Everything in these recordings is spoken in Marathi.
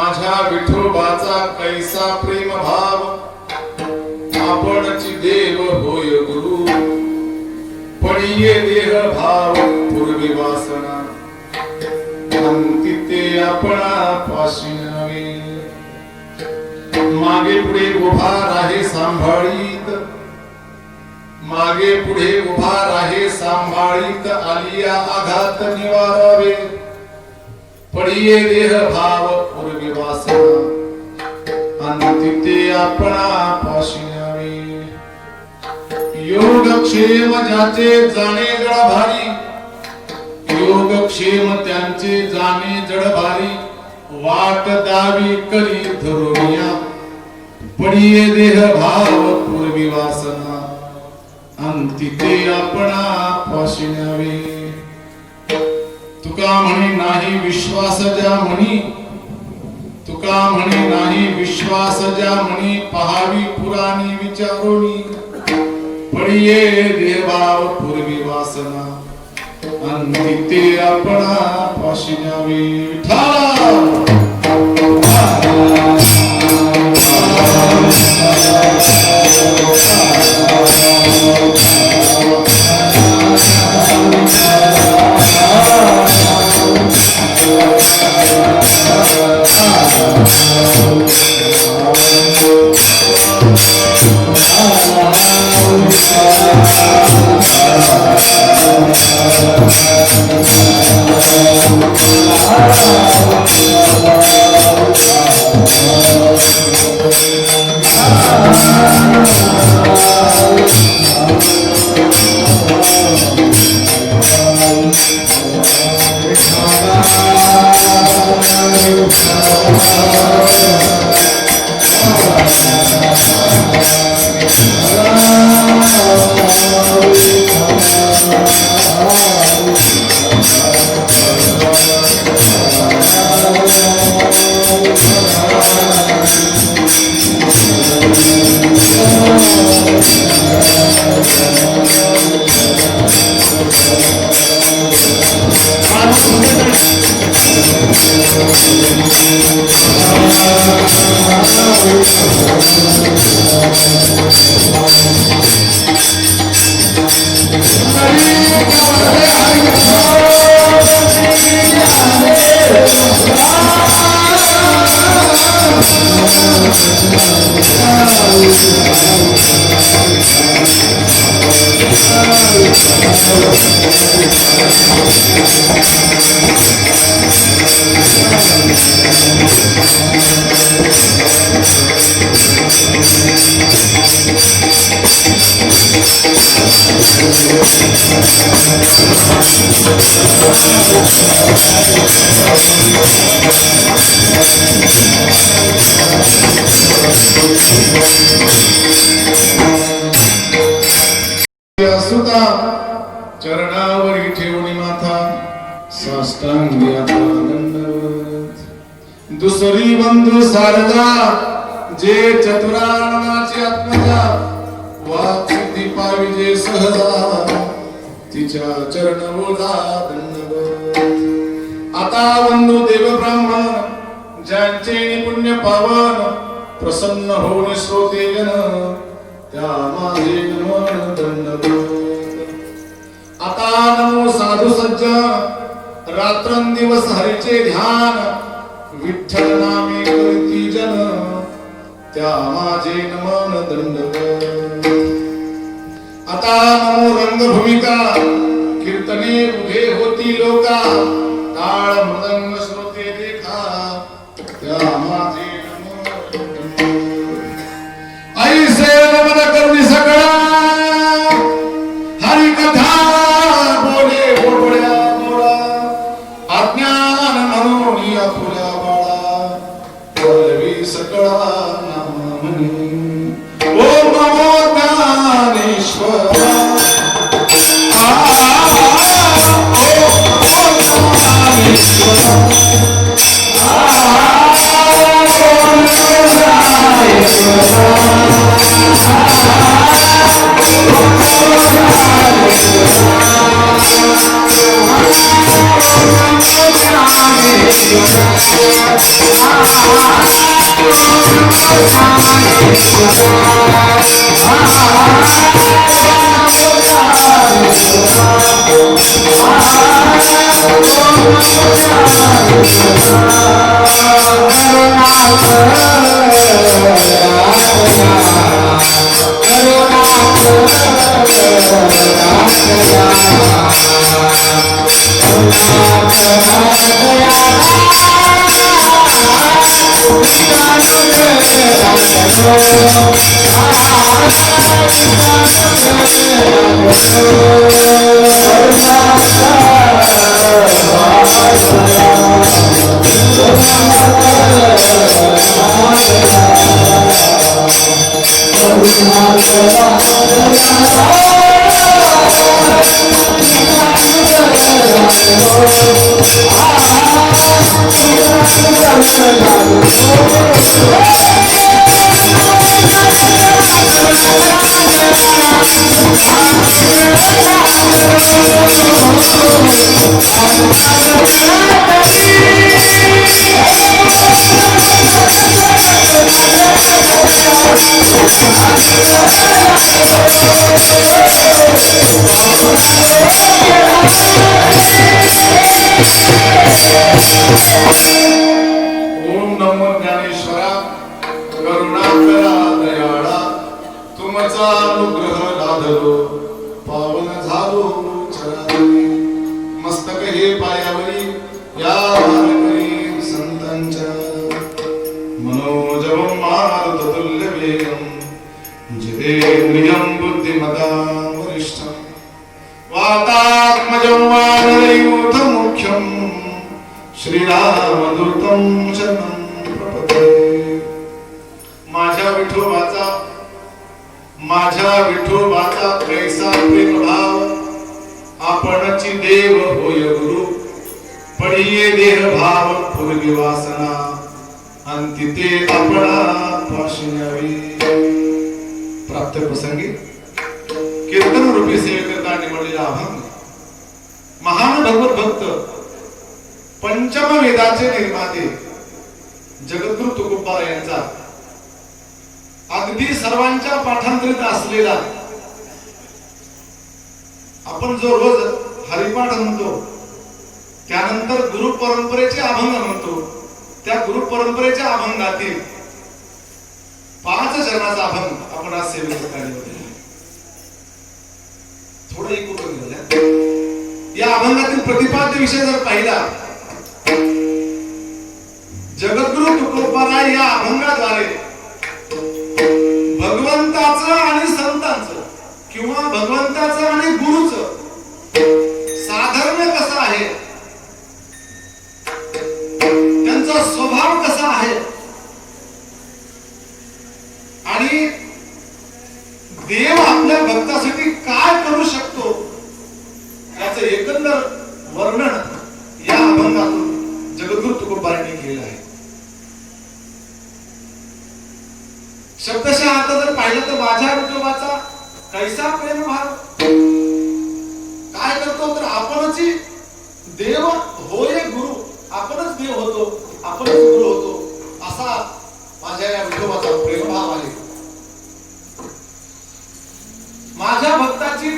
माझ्या विठोबाचा कैसा प्रेम भाव, आपणची देव होय गुरु, पडिये देह भाव पूर्वी वासना, अंती ते आपणा पाशी नव्हे. मागे पुढे उभा राहे सांभाळीत, मागे पुढे उभा राहे सांभाळीत, आलिया आघात निवारावे, पडिये देह भाव पूर्वी वासना, अंती ते आपणा पाशी नव्हे. योगक्षेम ज्याचे जाणे जड भारी, योगक्षेम त्यांचे जाणे जड भारी, वाट दावी करी धरुनिया, पडिये देह भाव पूर्वी वासना, अंती ते आपणा पाशी नव्हे. तुका म्हणे नाही विश्वास ज्या म्हणी, तुका म्हणे नाही विश्वास ज्या म्हणी, पहावी पुराणी विचारोनी, पडिये देह भाव पूर्वी वासना, अंती ते आपणा पाशी नव्हे. सुता चरणावरी ठेवणी माथा, साष्टांगी आता दंडवत. दुसरी बंधू सारदा, जे चतुराननाची आत्मजा, वाचिती पाविजे सहजा, तिच्या चरणवोदा दंडवत. आता बंधू देव ब्राह्मण, ज्यांचे पुण्य पावन, प्रसन्न होऊन श्रोते जन, त्या माझे नमन दंडवत. आता नमो साधू सज्जन, रात्रंदिवस हरीचे ध्यान, विठ्ठल नामे करती जन, त्या माझे नमन दंडवत. आता नमो रंगभूमिका, कीर्तने उभे होती लोका, टाळ मृदंग श्रोते देखा, त्या माझे ऐसे नमन करुणी सगळा, हरी कथा बोले बोबड्या मोरा, अज्ञान म्हणून या फुल्या बाळा, बोलवी सगळा नाम म्हणे. ओम नमो ज्ञानेश्वरा, Ah माझ्या विठोबाचा कैसा प्रेम भाव आपणची देव होय गुरु पडिये देह भाव पूर्वी वासना अंतिते आपणा पाशिन्यावी. प्राप्त प्रसंगी कीर्तन रूपी सेवकांनी निवडलेला अभंग महान भगवत भक्त पंचम वेदाचे निर्माते जगद्गुरु तुकोबा यांचा अगदी सर्वांच्या पाठांतरित असलेला आपण जो रोज हरिपाठ म्हणतो त्यानंतर गुरु परंपरेचे अभंग म्हणतो त्या गुरु परंपरेच्या अभंगातील 5 चरणाचा अभंग आपण आज सेवेत काढले. थोडं एक उपयोग या अभंगातील प्रतिपाद्य विषय जर पाहिला जगद्गुरु तुकोबा या अभंगाद्वारे भगवंताचं आणि संतांचं किंवा भगवंताचं आणि गुरुचं साधर्म्य कसं आहे त्यांचा स्वभाव कसा आहे आणि देव आपल्या भक्तासाठी काय करू शकतो याचं एकंदर वर्णन या अभंगातून जगद्गुरु तुकोबांनी केलं आहे. शब्दशः आता जर पाहिलं तर माझ्या विठोबाचा कैसा प्रेम भाव काय करतो तर आपणची देव होय गुरु आपणच देव होतो आपणच गुरु होतो असा माझ्या या विठोबाचा प्रेम भाव आहे. माझ्या भक्ताची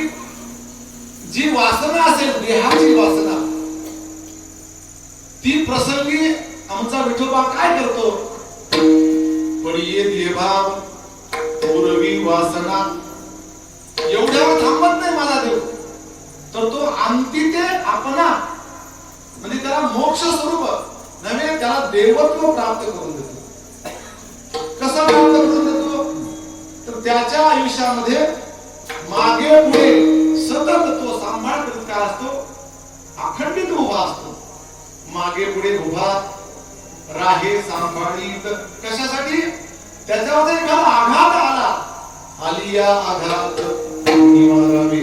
जी वासना असेल देहाची वासना ती प्रसंगी आमचा विठोबा काय करतो पडिये देहभाव पूर्वी वासना एवढ्यावर थांबत नाही माझा देव तर तो अंतिते आपणा म्हणजे त्याला मोक्ष स्वरूप नव्हे त्याला देवत्व प्राप्त करून देतो. कसा प्राप्त करून देतो तर त्याच्या आयुष्यामध्ये मागे पुढे सतत तो सांभाळ करीत काय असतो अखंडित उभा असतो. मागे पुढे उभा राहे सांभाळीत कशासाठी त्याच्यावर एखादा आघात आला आलिया आघात निवारावे.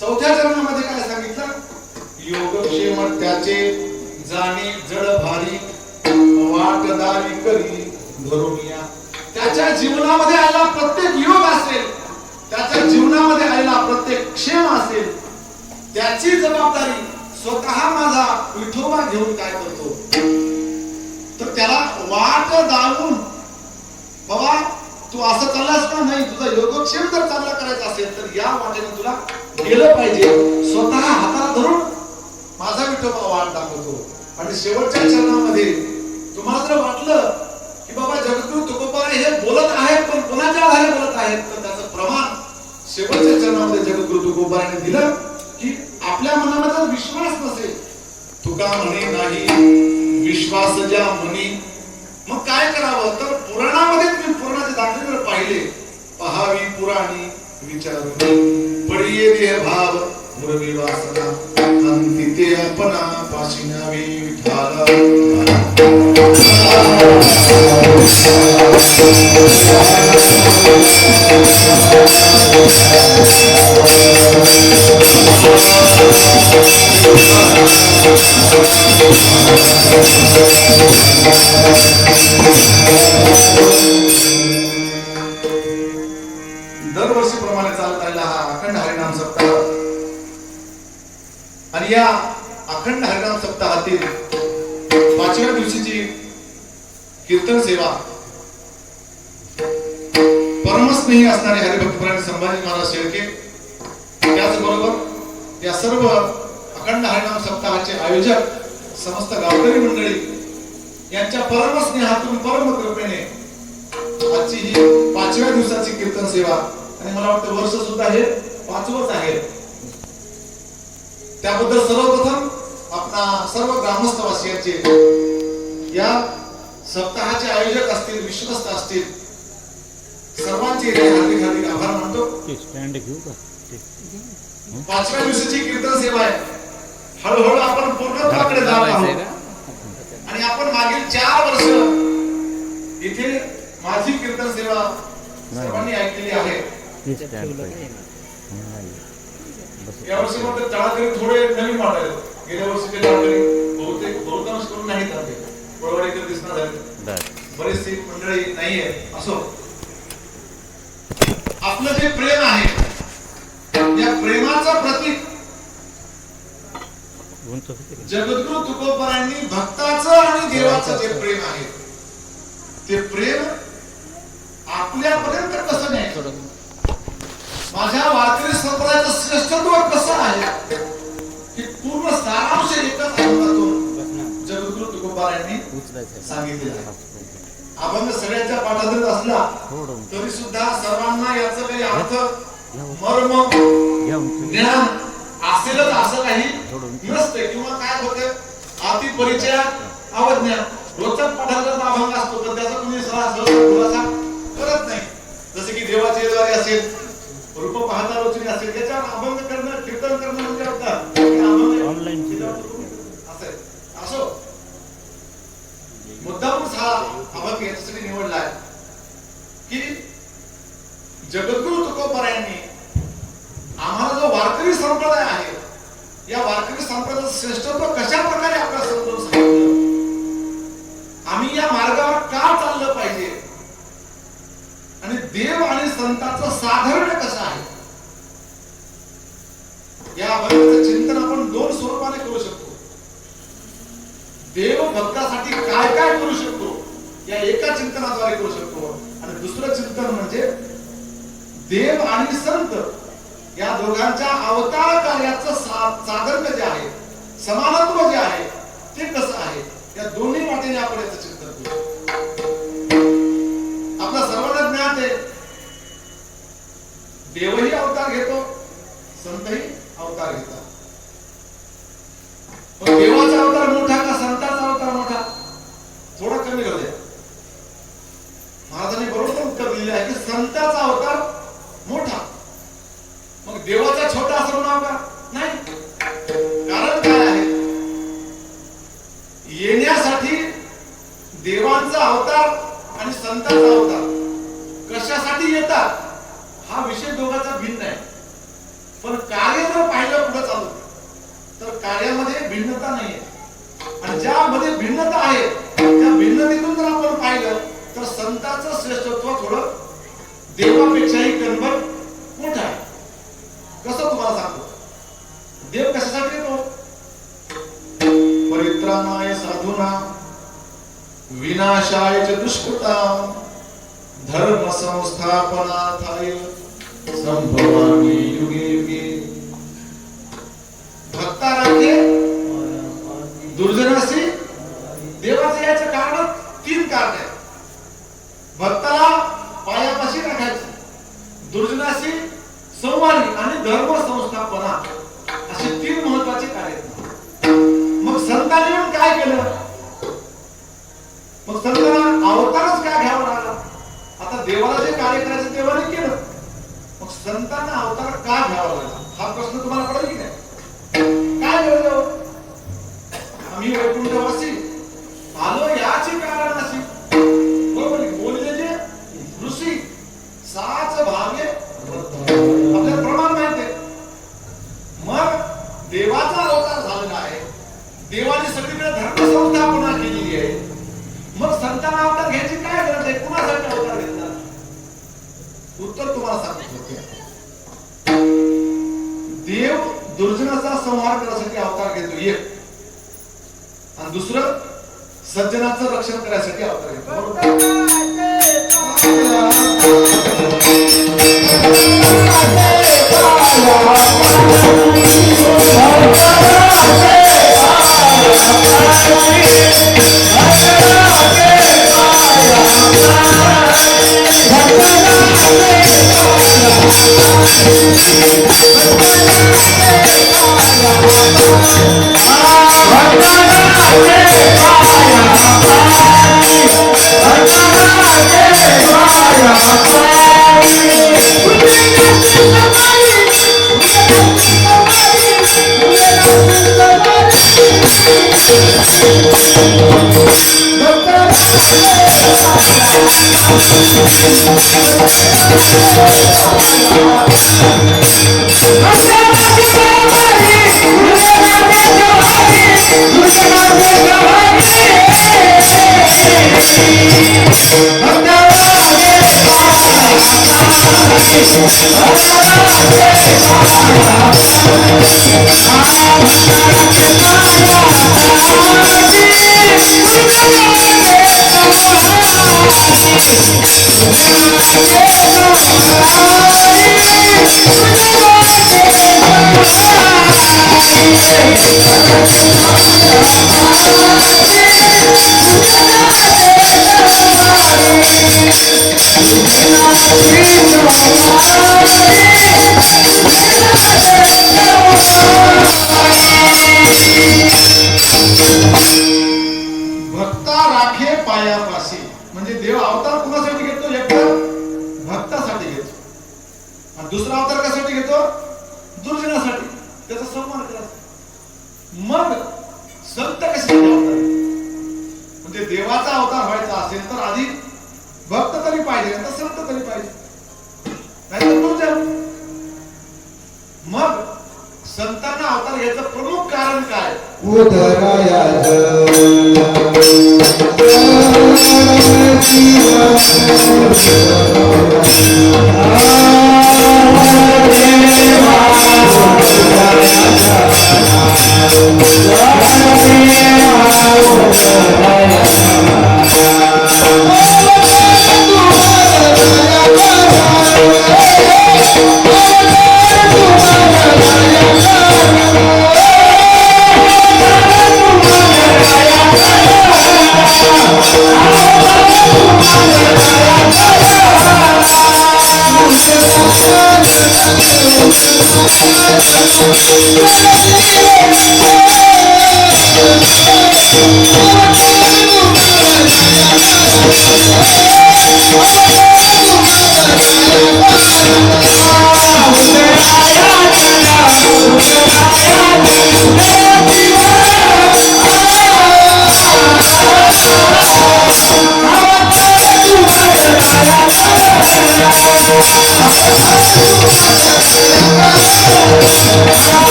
चौथ्या चरणामध्ये काय सांगितलं योगक्षेम त्याचे जाणे जड भारी वाटदारी करी धरुनिया. त्याच्या जीवनामध्ये आलेला प्रत्येक योग असेल त्याच्या जीवनामध्ये आलेला प्रत्येक क्षेम असेल त्याची जबाबदारी स्वतः माझा विठोबा घेऊन काय करतो तर तू असं चाललास का नाही, तुझा योगक्षेम जर चांगला करायचा असेल तर या वाटेने तुला गेलं पाहिजे. स्वतः हाताला धरून माझा विठोबा वाट दाखवतो. आणि शेवटच्या चरणामध्ये तुम्हाला जर वाटलं की बाबा जगद्गुरु तुकोबा हे बोलत आहेत पण कोणाच्या आधारे बोलत आहेत, तर त्याचं प्रमाण शेवटच्या चरणामध्ये जगद्गुरु तुकोबाने दिलं की आपल्या मनामध्ये विश्वास नसेल, तुका म्हणे नाही विश्वास ज्या म्हणी, मग काय करावं, तर पुराणामध्ये तुम्ही पुराणाचे दाखले जर पाहिले, पहावी पुराणी विचारून पडिये देह भाव मुरवी वासना अंती ते अपना पाशिनावी विठाला. दरवर्षीप्रमाणे चालत आलेला हा अखंड हरिनाम सप्ताह आणि या अखंड हरिनाम सप्ताहातील 5व्या दिवशीची कीर्तन सेवा परमस्नेही असणारे हरिभक्तपरायण संभाजी महाराज शेळके, त्याचबरोबर या सर्व अखंड हरिनाम सप्ताहाचे आयोजक समस्त गावकरी मंडळी यांच्या परमस्नेहातून परम कृपेने आजची ही 5व्या दिवसाची कीर्तन सेवा, आणि मला वाटतं वर्ष सुद्धा हे 5वंच आहे. त्याबद्दल सर्वप्रथम आपणा सर्व ग्रामस्थवासियांचे, या सप्ताहाचे आयोजक असतील, विश्वस्त असतील, सर्वांचे हार्दिक हार्दिक आभार मानतो. 5व्या दिवसाची कीर्तन सेवा आहे. हळूहळू आपण पूर्णत्वाकडे जात आहोत आणि आपण मागील 4 वर्ष इथे माझी कीर्तन सेवा सर्वांनी ऐकलेली आहे. या वर्षी मात्र तळाकरी थोडे नवीन वाटायला, गेल्या वर्षीचे तळाकरी बहुतांश करून नाही चालते, पळवाडीकर दिसणार झाले, बरेचसे मंडळी नाहीये. असो, आपलं जे प्रेम आहे, या प्रेमाचं प्रतीक जगद्गुरु तुकोबांनी भक्ताचं आणि देवाचं जे प्रेम आहे, ते प्रेम आपल्यापर्यंत कसं न्यायचं, माझ्या वारकरी संप्रदायाचं श्रेष्ठत्व कसं आहे, हे पूर्ण सारांश एकच अभंगातून जगद्गुरु तुकोबांनी सांगितलेलं आहे. अभंग सगळ्यांच्या पाठात असला तरी सुद्धा सर्वांना याचं काही अर्थ, मर्म, ज्ञान असेलच असं काही नसते. किंवा काय होते, अति परिचय अवज्ञा, रोजच्या पाठाचा अभंग असतो तर त्याचा कुणी खुलासा करत नाही. जसे की देवाचे द्वारे असेल, रूप पाहता रोचनी असेल, त्याच्यावर अभंग करणं, कीर्तन करणं म्हणजे ऑनलाईन असो. मुद्दामच हा अभंग याच्यासाठी निवडलाय की जगद्गुरु तुकोबांनी आम्हाला जो वारकरी संप्रदाय आहे, या वारकरी संप्रदायाचं श्रेष्ठत्व कशा प्रकारे आपल्याला समजून सांगितलं, आम्ही या मार्गावर का चाललं पाहिजे, आणि देव आणि संतांचं साधर्म्य कसं आहे, या अभंगाचं चिंतन आपण 2 स्वरूपाने करू शकतो. देव भक्तासाठी काय काय करू शकतो, या एका चिंतनाद्वारे करू शकतो. आणि दुसरं चिंतन म्हणजे देव आणि संत या दोघांच्या अवतार कार्याचं साधर्म्य जे आहे, समानत्व जे आहे, ते कसं आहे, या दोन्ही वाटेने आपण याचं चिंतन करू. आपल्या सर्वांना ज्ञात आहे, देवही अवतार घेतो, संतही अवतार घेतात. पण देवाचा अवतार मोठा का संतांचा अवतार मोठा, थोडा कमी करू द्या. महाराजांनी बरोबर उत्तर दिले आहे की संतांचा अवतार मोठा, मग देवाचा छोटा असं म्हणावं का? नाही. कारण काय आहे, येण्यासाठी देवांचा अवतार आणि संतांचा अवतार कशासाठी येतात हा विषय दोघांचा भिन्न आहे. पण कार्य जर पाहिलं पुढे चालू तर कार्यामध्ये भिन्नता नाहीये, आणि ज्यामध्ये भिन्नता आहे त्या भिन्नतेतून जर आपण पाहिलं तर संतांचं श्रेष्ठत्व थोडं देवापेक्षाही कणभर मोठं आहे. कसं तुम्हाला सांगतो, देव कशासाठी येतो, परित्राणाय साधूना विनाशाय च दुष्कृता धर्म संस्थापनार्थाय संभवामी युगे युगे. भक्ताराखे दुर्जनाशी देवाचं याचं कारण 3 कारण आहेत. भक्ताला पायापाशी राखायचं, दुर्जनाशी संवादी आणि धर्म संस्थापना असे 3 महत्वाचे कार्य आहेत. मग संतांनी येऊन काय केलं? मग संतांना अवतारच का घ्यावा लागला? आता देवाला जे कार्य करायचं देवाने केलं, मग संतांना अवतार का घ्यावा लागला हा प्रश्न तुम्हाला पडेल की नाही? काय गरज? आम्ही वैकुंठवासी आलो याची कारण अशी, बरोबर बोलले जे ऋषी 6 भागे आपल्याला प्रमाण माहिती आहे. मग देवाचा अवतार झालेला आहे, देवाने सगळीकडे धर्म संस्थापना केलेली आहे. मग संतांना अवतार घ्यायची काय गरज आहे? कुणासाठी अवतार घेतला? उत्तर तुम्हाला सांगितलं. देव दुर्जनाचा संहार करण्यासाठी अवतार घेतो एक, आणि दुसरं सज्जनाचं रक्षण करण्यासाठी अवतार घेतो. भक्ता राखे पायापाशी म्हणजे देव अवतार कुणासाठी घेतो? एक भक्तासाठी घेतो, आणि दुसरा अवतार कशासाठी घेतो? दुर्जनासाठी, त्याचा सन्मान करायचा. मग संत कशासाठी अवतार? म्हणजे देवाचा अवतार व्हायचा असेल तर आधी भक्त तरी पाहिजे, तर संत तरी पाहिजे, नाही तर दुर्जन. मग संतांना अवतार घ्यायचं प्रमुख कारण काय? उदराया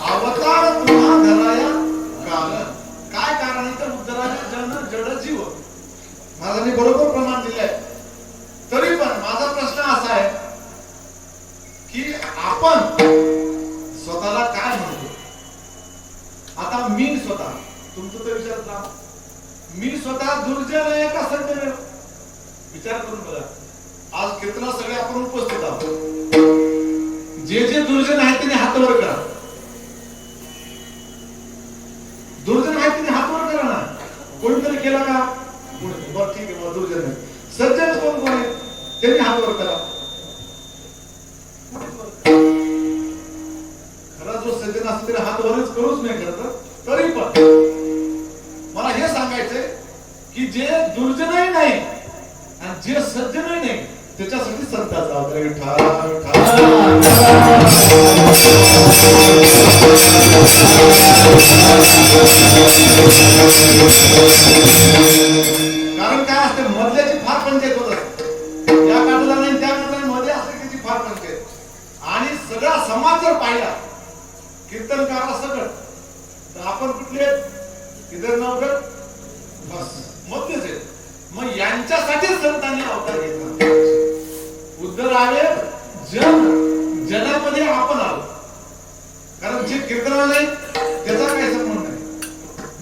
अवतार तुम्हा धराया काल. काय कारण आहे तर उद्धराचे जन जड जीव. महाराजांनी बरोबर प्रमाण दिलंय. तरी पण माझा प्रश्न असा आहे की आपण स्वतःला काय म्हणतो. आता मी स्वतः, तुमचं तर विचारत राहा, मी स्वतः दुर्जन आहे का सज्जन आहे? विचार करून बघा. आज कीर्तना सगळे आपण उपस्थित आहोत. जे जे दुर्जन आहेत त्यांनी हात वर करा. दुर्जन आहेत त्यांनी हात वर करा ना. कोणीतरी केला का? बरं ठीक आहे, मग दुर्जन आहे. सज्जन कोण कोण आहे त्यांनी हात वर करा. खरा जो सज्जन असतो त्याला हात वरच करूच नाही खरं तर. तरी पण मला हे सांगायचंय की जे दुर्जनही नाही आणि जे सज्जनही नाही त्याच्यासाठी संताचा अवतार विठ्ठल कारण काय असते मधल्याची फार पंचायत होत असते. या काठाला नाही त्या काठाला मध्ये असते त्याची फार पंचायत. आणि सगळा समाज जर पाहिला कीर्तनकारा सगळं तर आपण कुठले इधर नवगड बस मध्येच आहे. मग यांच्यासाठीच संतांनी अवतार घेतला. उद्धरावे जन, जनामध्ये आपण आलो. कारण जे कीर्तनाला नाही त्याचा काही संबंध नाही.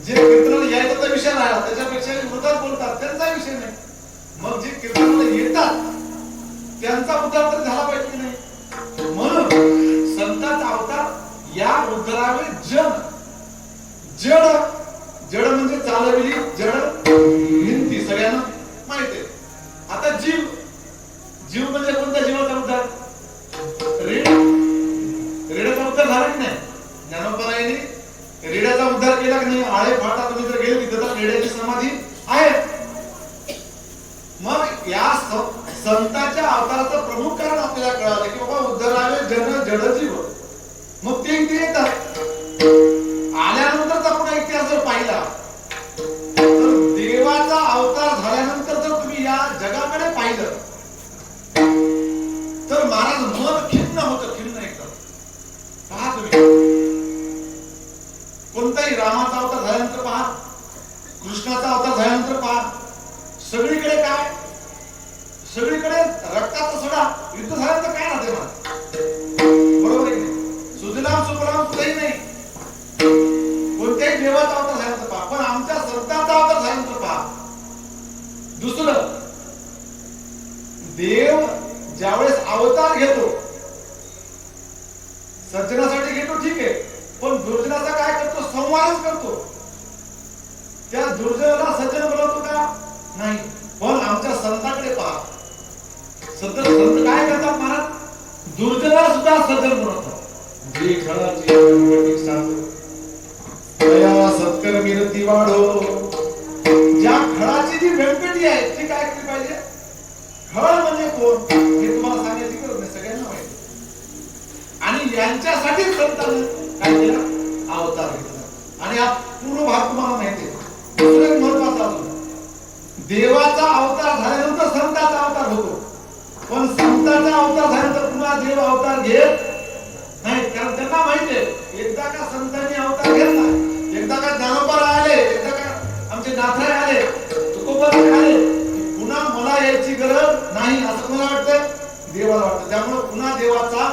जे कीर्तनाला यायचा विषय राहिला त्याच्यापेक्षा उद्धार बोलतात त्यांचा विषय नाही. मग जे कीर्तनाला येतात त्यांचा उद्धार तर झाला पाहिजे की नाही. म्हणून संतांचा अवतार या उद्धरावे जन. जड, जड म्हणजे चालविली जड भिंती सगळ्यांना माहिती आहे. आता जीव, जीव म्हणजे कोणत्या जीवाचा उद्धार? रेड, रेड्याचा उद्धार झाला की नाही? ज्ञानोबरायांनी रेड्याचा उद्धार केला की नाही? आळे फाटा तुम्ही जर गेले तिथं तर रेड्याची समाधी आहे. मग या संतांच्या अवताराचं प्रमुख कारण आपल्याला कळालं की बाबा उद्धरावे जन जड जीव. मग ते इथे येतात. आल्यानंतर आपण इतिहास जर पाहिला तर देवाचा अवतार झाल्यानंतर जर तुम्ही या जगाकडे पाहिलं तर महाराज मन खिन्न होतं. खिन्न एकदम. पहा तुम्ही कोणताही रामाचा अवतार झाल्यानंतर पहा, कृष्णाचा अवतार झाल्यानंतर पहा, सगळीकडे काय? सगळीकडे रक्ताचा सडा. युद्ध झाल्यानंतर काय राहते महाराज? बरोबर आहे की नाही? सुजलाम सुफलाम कुठेही नाही. कोणत्याही देवाचा अवतार झाल्यानंतर पहा, पण आमच्या संतांचा अवतार झाल्यानंतर पहा. दुसरं, देव ज्यावेळेस अवतार घेतो सज्जनासाठी घेतो ठीक आहे, पण दुर्जनाचा काय करतो? संवारच करतो. त्या दुर्जनाला सज्जन बनवतो का? नाही. पण आमच्या संतांकडे पहा, संत काय करतात महाराज? दुर्जनाला सुद्धा सज्जन बनवतात. जे खळाची सांगतो सत्कर्मी रती वाढो. ज्या खळाची जी व्यंकटी आहे ती काय केली पाहिजे? खळ म्हणजे कोण हे तुम्हाला सांगायची गरज नाही, सगळ्यांना माहिती. आणि यांच्यासाठी संतांनी काय केला? अवतार घेतला. आणि हा पूर्ण भाग तुम्हाला माहिती आहे. दुसरं एक महत्वाचं अजून, देवाचा अवतार झाल्यानंतर संतांचा अवतार होतो. पण संतांचा अवतार झाल्यानंतर पुन्हा देव अवतार घेत नाही. कारण त्यांना माहिती आहे एकदा का संतांनी अवतार घेतला, एकदा का ज्ञानोबा आले, एकदा का आमचे नाथराय आले, तुकोबा आले, पुन्हा मला यायची गरज नाही असं कोणाला वाटतं? देवाला वाटतं. त्यामुळे पुन्हा देवाचा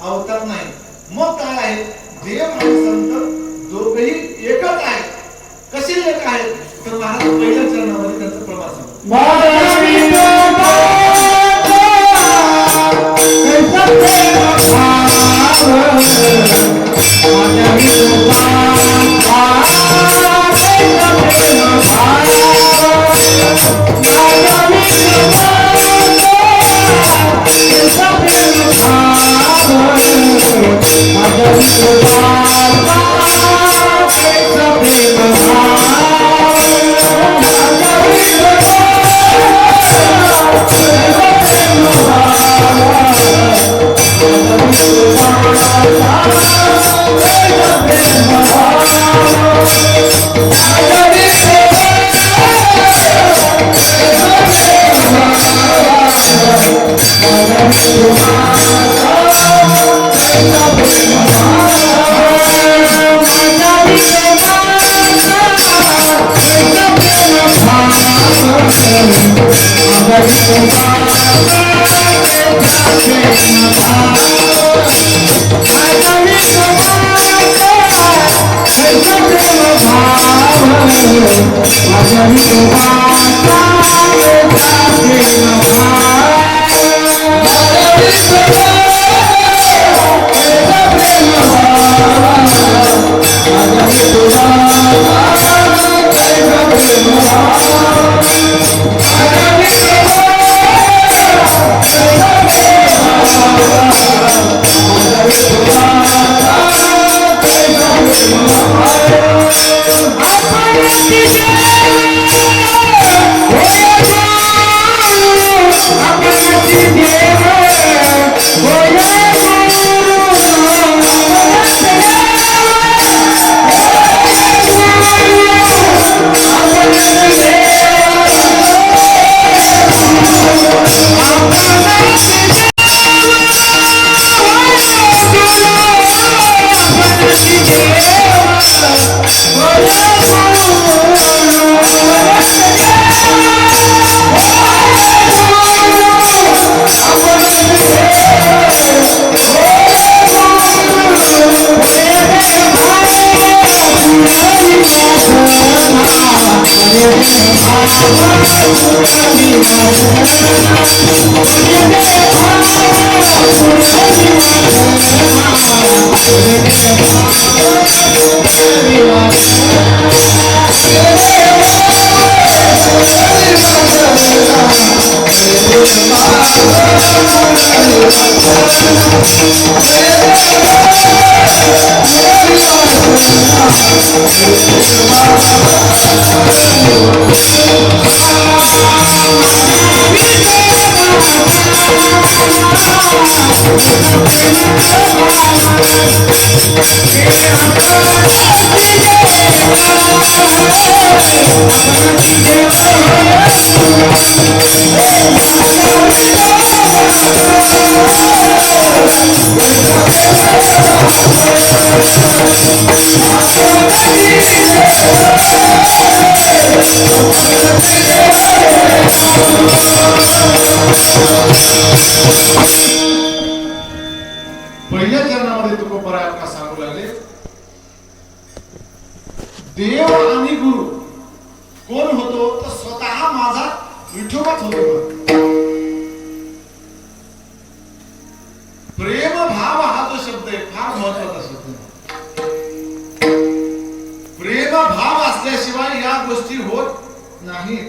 अवतार नाही. मग काय आहे? देव आणि संत दोघेही एकच आहेत. कसे एक आहेत? तर महाराज पहिल्या चरणामध्ये त्यांचं प्रवास आहे. Bye. पहिल्या चरणामध्ये तुकोबराय आपल्याला सांगू लागले, देव आणि गुरु कोण होतो तर स्वतः माझा विठोबाच होतो. प्रेम भाव हा जो शब्द आहे फार महत्वाचा शब्द आहे. प्रेम भाव असल्याशिवाय या गोष्टी होत नाहीत.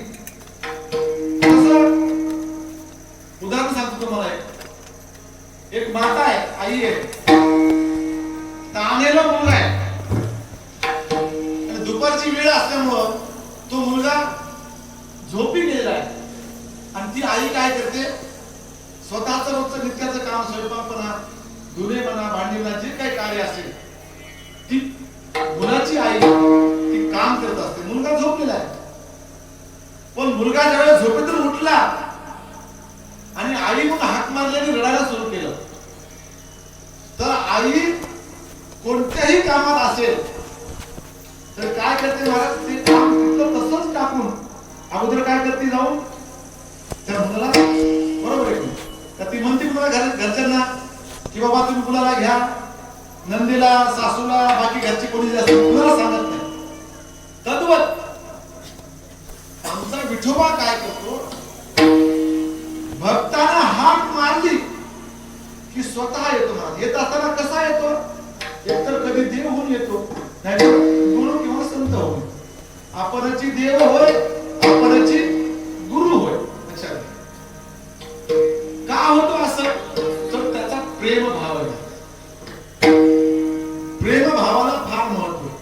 उदाहरण सांगतो तुम्हाला, एक माता आहे, आई आहे, तानेला मुलगा आहे आणि दुपारची वेळ असल्यामुळं तो मुलगा झोपी गेलेला आहे आणि ती आई काय करते, स्वतःचं रोजचं नित्याचं काम, स्वयंपाक म्हणा, धुणे म्हणा, भांडी म्हणा, जे काही कार्य असेल ती मुलाची आई ती काम करत असते. मुलगा झोपलेला आहे, पण मुलगा ज्यावेळेस झोपेतून उठला आणि आई म्हणून हाक मारल्याने रडायला सुरू केलं, तर आई कोणत्याही कामात असेल तर काय करते महाराज, ते काम तिथलं तसंच टाकून अगोदर काय करते, जाऊन त्या मुलाला, बरोबर आहे का, ती म्हणते कुणाला घरच्यांना की बाबा तुम्ही कुणाला घ्या, नंदीला, सासूला, बाकी घरची कोणी जास्त कुणाला सांगत नाही. तद्वत आमचा विठोबा काय करतो, भक्तांना हाक मारली की स्वतः येतो. महाराज येत असताना कसा येतो, एकतर कधी देव होऊन येतो, नाहीतर गुरु किंवा संत होऊन. आपणची देव होय, आपणची गुरु होय. का होतो असं, तर त्याचा प्रेम भाव आहे. प्रेम भावाला फार महत्व आहे.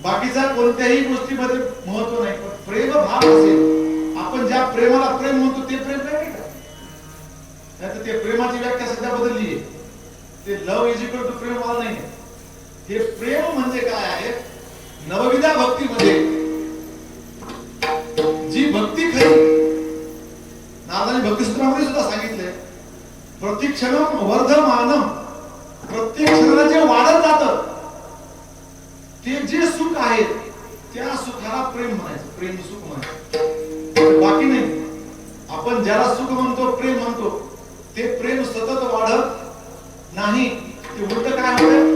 बाकीच्या कोणत्याही गोष्टीमध्ये महत्व नाही, पण प्रेम भाव असेल, आपण ज्या प्रेमाला प्रेम म्हणतो ते प्रेम नाही का, नाहीतर ते प्रेमाची व्याख्या सध्या बदलली आहे. ते लव इज इक्वल टू प्रेम वाला नाही. हे प्रेम म्हणजे काय आहे, नवविधा भक्तीमध्ये जी भक्ती खरी, नारदांनी भक्तिसूत्रामध्ये सुद्धा सांगितले, प्रतिक्षणम वर्धमानम, प्रत्येक क्षणाला जे वाढत जातं ते जे सुख आहे त्या सुखाला प्रेम म्हणायचं, प्रेम सुख म्हणायचं. बाकी नाही. आपण ज्याला सुख म्हणतो, प्रेम म्हणतो, ते प्रेम सतत वाढत नाही, ते उलट काय होतं,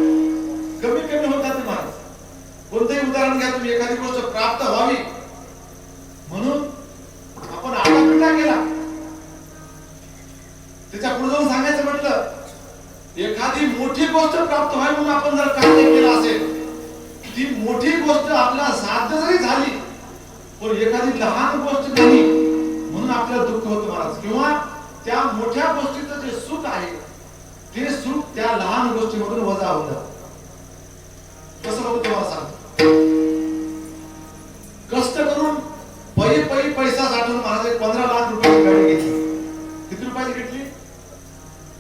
कमी कमी होत जाते महाराज. कोणतंही उदाहरण घ्या तुम्ही, एखादी गोष्ट प्राप्त व्हावी म्हणून आपण आटापिटा केला, त्याच्या पुढे जाऊन सांगायचं म्हटलं, एखादी मोठी गोष्ट प्राप्त व्हावी म्हणून आपण जर कार्य केलं असेल, ती मोठी गोष्ट आपल्याला साध्य जरी झाली, पण एखादी लहान गोष्ट नाही म्हणून आपल्याला दुःख होतं महाराज. किंवा त्या मोठ्या गोष्टीचं जे सुख आहे, ते सुख त्या लहान गोष्टीमधून वजा होतं. कसं बघू तुम्हाला सांगतो. कष्ट करून पै पैसा साठवून महाराज 15 लाख रुपयाची गाडी घेतली. किती रुपयाची घेतली?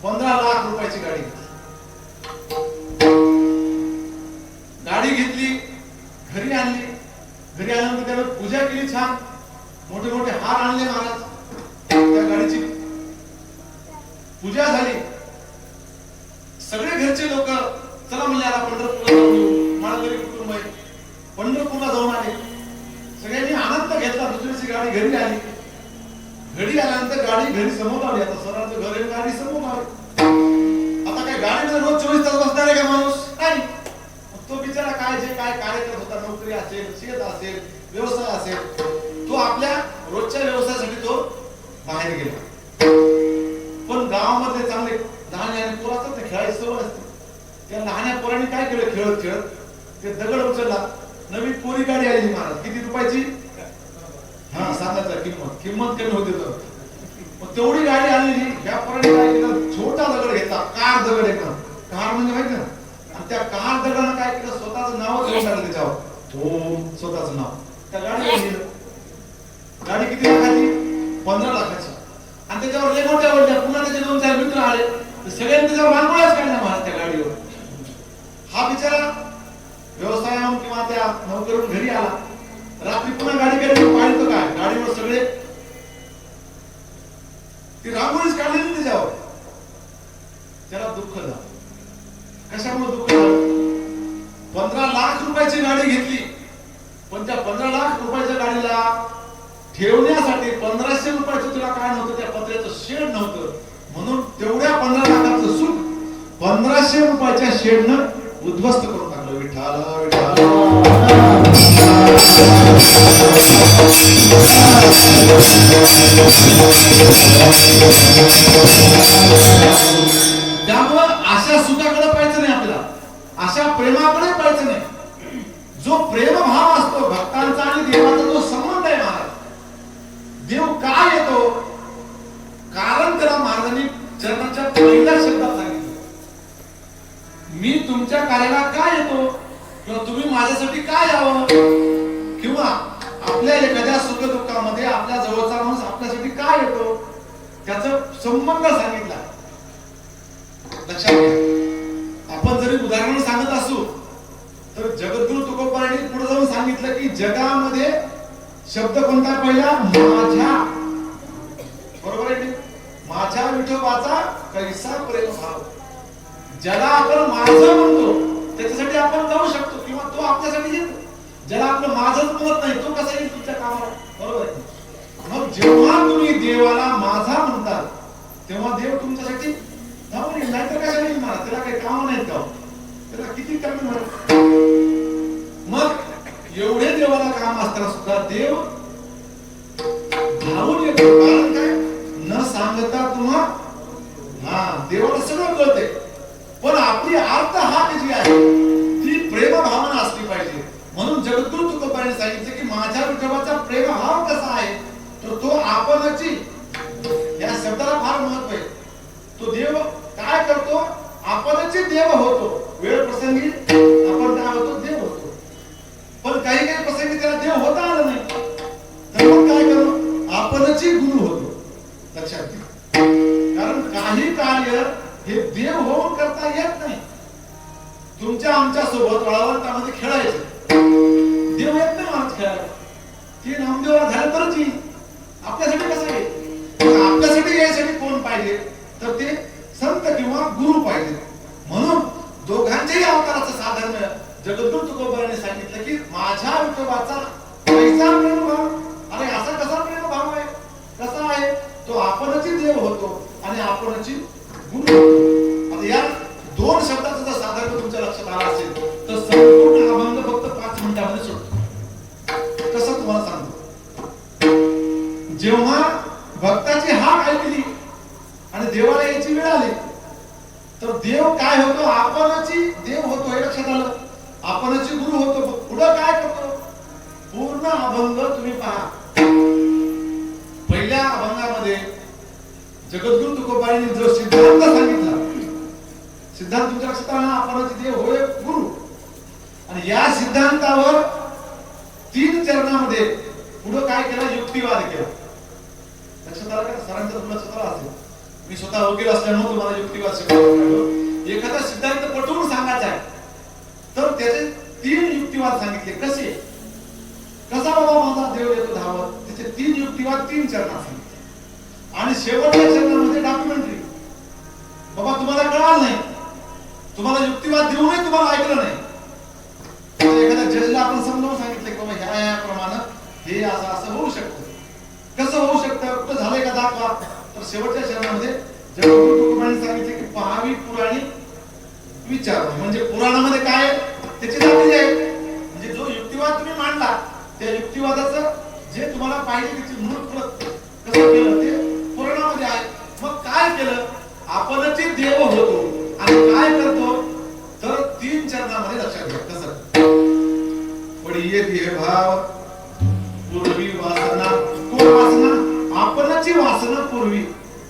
15 लाख रुपयाची गाडी घेतली. गाडी घेतली, घरी आणली. घरी आल्यानंतर त्याला पूजा केली, छान मोठे मोठे हार आणले महाराज. त्या गाडीची पूजा झाली. सगळे घरचे लोक चला म्हणजे आता पंढरपूरला जाऊन येऊ, माळकरी कुटुंब आहे, पंढरपूरला जाऊन आले. सगळ्यांनी आनंद घेतला. दुसरीची गाडी घरी आली. घरी आल्यानंतर गाडी घरी समोर आली. आता सरांचं घर आहे, गाडी समोर आली. आता काय गाडीमध्ये रोज 24 तास बसणार आहे का माणूस? नाही. तो बिचारा काय जे काय कार्य करत होता, नोकरी असेल, शेत असेल, व्यवसाय असेल, तो आपल्या रोजच्या व्यवसायासाठी तो बाहेर गेला. पण गावामध्ये चांगले लहान लहान पोरं असतात, ते खेळायची सवय असते. त्या लहान पोरांनी काय केलं, खेळत खेळत ते दगड उचलला. नवीन कोरी गाडी आली महाराज. किती रुपयाची? हा, सांगायचं किंमत कमी होते तर. मग तेवढी गाडी आलेली. या पोरांनी काय केलं, छोटा दगड घेतला, कार दगड एकदम. कार म्हणजे माहिती ना, आणि त्या कार दगडानं काय केलं, स्वतःचं नाव लिहून टाकलं त्याच्यावर. ओम, स्वतःचं नाव त्या गाडीवर लिहिलं. गाडी किती लाखाची? 15 लाखाची. आणि त्याच्यावर लेखोट्या ओढल्या. पुन्हा त्याचे 2-4 मित्र आले, सगळ्यांनी त्याच्यावर मानगोळ्याच काढल्या महाराज त्या गाडीवर. हा बिचारा व्यवसायाहून किंवा त्या नोकरीवरून घरी आला. रात्री पुन्हा गाडी काढली. पाहिलं काय, गाडीवर सगळे ती रांगोळीच काढलेली त्याच्यावर. त्याला दुःख झालं. कशामुळे दुःख झालं? 15 लाख रुपयाची गाडी घेतली, पण त्या 15 लाख रुपयाच्या गाडीला ठेवण्यासाठी 1500 रुपयाचं तुला काय नव्हतं, त्या पत्र्याचं शेड नव्हतं. म्हणून तेवढ्या 15 लाखाचं सुख 1500 रुपयाच्या शेडनं उद्ध्वस्त करून टाकलं. विठाल विठाल. त्यामुळं अशा सुखाकडे पाहायचं नाही आपल्याला, अशा प्रेमाकडे पाहायचं नाही. जो प्रेमभाव असतो भक्तांचा आणि देवाचा, जो संबंध आहे महाराज, देव का येतो? कारण त्याला महाराजांनी चरणाच्या पहिल्या शब्दात सांगितलं, मी तुमच्या कार्याला का येतो, किंवा तुम्ही माझ्यासाठी का यावं, किंवा आपल्या एखाद्या सुख दुःखामध्ये आपल्या जवळचा माणूस आपल्यासाठी का येतो, त्याचा संबंध सांगितला. लक्षात घ्या. आपण जरी उदाहरण सांगत असू तर जगद्गुरु तुकोबांनी पुढे जाऊन सांगितलं की जगामध्ये शब्द कोणता पहिला? माझ्या. बरोबर आहे? माझ्या विठोबाचा कैसा प्रेम भाव. ज्याला आपण माझं म्हणतो त्याच्यासाठी आपण जाऊ शकतो, किंवा तो आपल्यासाठी येतो. ज्याला आपलं माझंच म्हणत नाही, तो कसा येईल तुमच्या कामाला? बरोबर आहे? मग जेव्हा तुम्ही देवाला माझा म्हणतात, तेव्हा देव तुमच्यासाठी धावून येईल. नाहीतर कशा येईल मला? त्याला काही काम नाहीत का? त्याला किती कमी म्हणत. मग एवढे देवाला काम असताना सुद्धा देव धावून येतो. कारण काय? न सांगता तुम्हा देवाला सगळं कळते. पण आपली अर्थ हाक जी आहे ती प्रेम भावना असली पाहिजे. म्हणून जगद्गुरु तुकोबांनी सांगितले की माझ्या विठोबाचा प्रेम भाव कसा आहे, तर तो आपणची. या शब्दाला फार महत्व आहे. तो देव काय करतो? आपणची देव होतो. वेळ प्रसंगी आपण काय होतो? देव होतो. पण काही काही प्रसंगी त्याला देव होता आलं नाही, तर मग काय करू? आपणची गुरु होतो. लक्षात घ्या. कारण काही कार्य हे देव होऊन करता येत नाही. तुमच्या आमच्या सोबत वाळवंटामध्ये खेळायचं, देव येत नाही माणूस खेळायला. ते नामदेवाला झालं तरच येईल. आपल्यासाठी कसं आहे? आपल्यासाठी यायसाठी कोण पाहिजे? तर ते संत किंवा गुरु पाहिजे. म्हणून दोघांच्याही अवताराचं साधन जगद्गुरु तुकोबांनी सांगितलं की माझ्या विठोबाचा कैसा प्रेमभाव. अरे असा कसा प्रेमभाव कसा आहे तो आपणची देव होतो आणि आपणची गुरु होतो. आता या दोन शब्दाचं जर साधारण तुमच्या लक्षात आला असेल तर संपूर्ण अभंग फक्त 5 मिनिटांमध्ये सुटतो. कसं तुम्हाला सांगतो, जेव्हा भक्ताची हाक ऐकली आणि देवाला यायची वेळ आली तर देव काय होतो, आपणची देव होतो हे लक्षात आलं, आपणची गुरु होतो. पुढं काय करतो, पूर्ण अभंग तुम्ही पहा. पहिल्या अभंगामध्ये जगद्गुरु तुकोबांनी जो सिद्धांत सांगितला, सिद्धांत तुमच्या लक्षात आला, आपणची देव होय गुरु. आणि या सिद्धांतावर 3 चरणामध्ये पुढं काय केला, युक्तिवाद केला. लक्षात आलं का, सरांचं तुला लक्षात आलं असेल. मी स्वतः वकील असल्यामुळे तुम्हाला युक्तिवाद शिकवतो. एखादा सिद्धांत पटवून सांगायचा आहे तर त्याचे 3 युक्तिवाद सांगितले. कसे, कसा बाबा माझा देव येतो धावत, त्याचे 3 युक्तिवाद 3 चरणात सांगितले. आणि शेवटच्या चरणामध्ये डॉक्युमेंटरी. बाबा तुम्हाला कळालं नाही, तुम्हाला युक्तिवाद देऊनही तुम्हाला ऐकलं नाही, एखाद्या जजला आपण समजावून सांगितलं की बाबा ह्या प्रमाणे हे असं असं होऊ शकतं. कसं होऊ शकतं, कुठं झालंय का दाखवा. तर शेवटच्या चरणामध्ये जगद्गुरु तुकोबांनी सांगितले की पहावी पुराणी विचार. म्हणजे पुराणामध्ये काय त्याची दाखवली आहे. म्हणजे जो युक्तिवाद तुम्ही मांडला त्या युक्तिवादाचं जे तुम्हाला पाहिजे त्याची मूळ कसं केलं ते पुराणामध्ये आहे. मग काय केलं, आपणची देव होतो आणि काय करतो तर 3 चरणामध्ये लक्षात घ्या. कसं, पडिये देह भाव पूर्वी वासना. कोण वासना, आपणची वासना पूर्वी.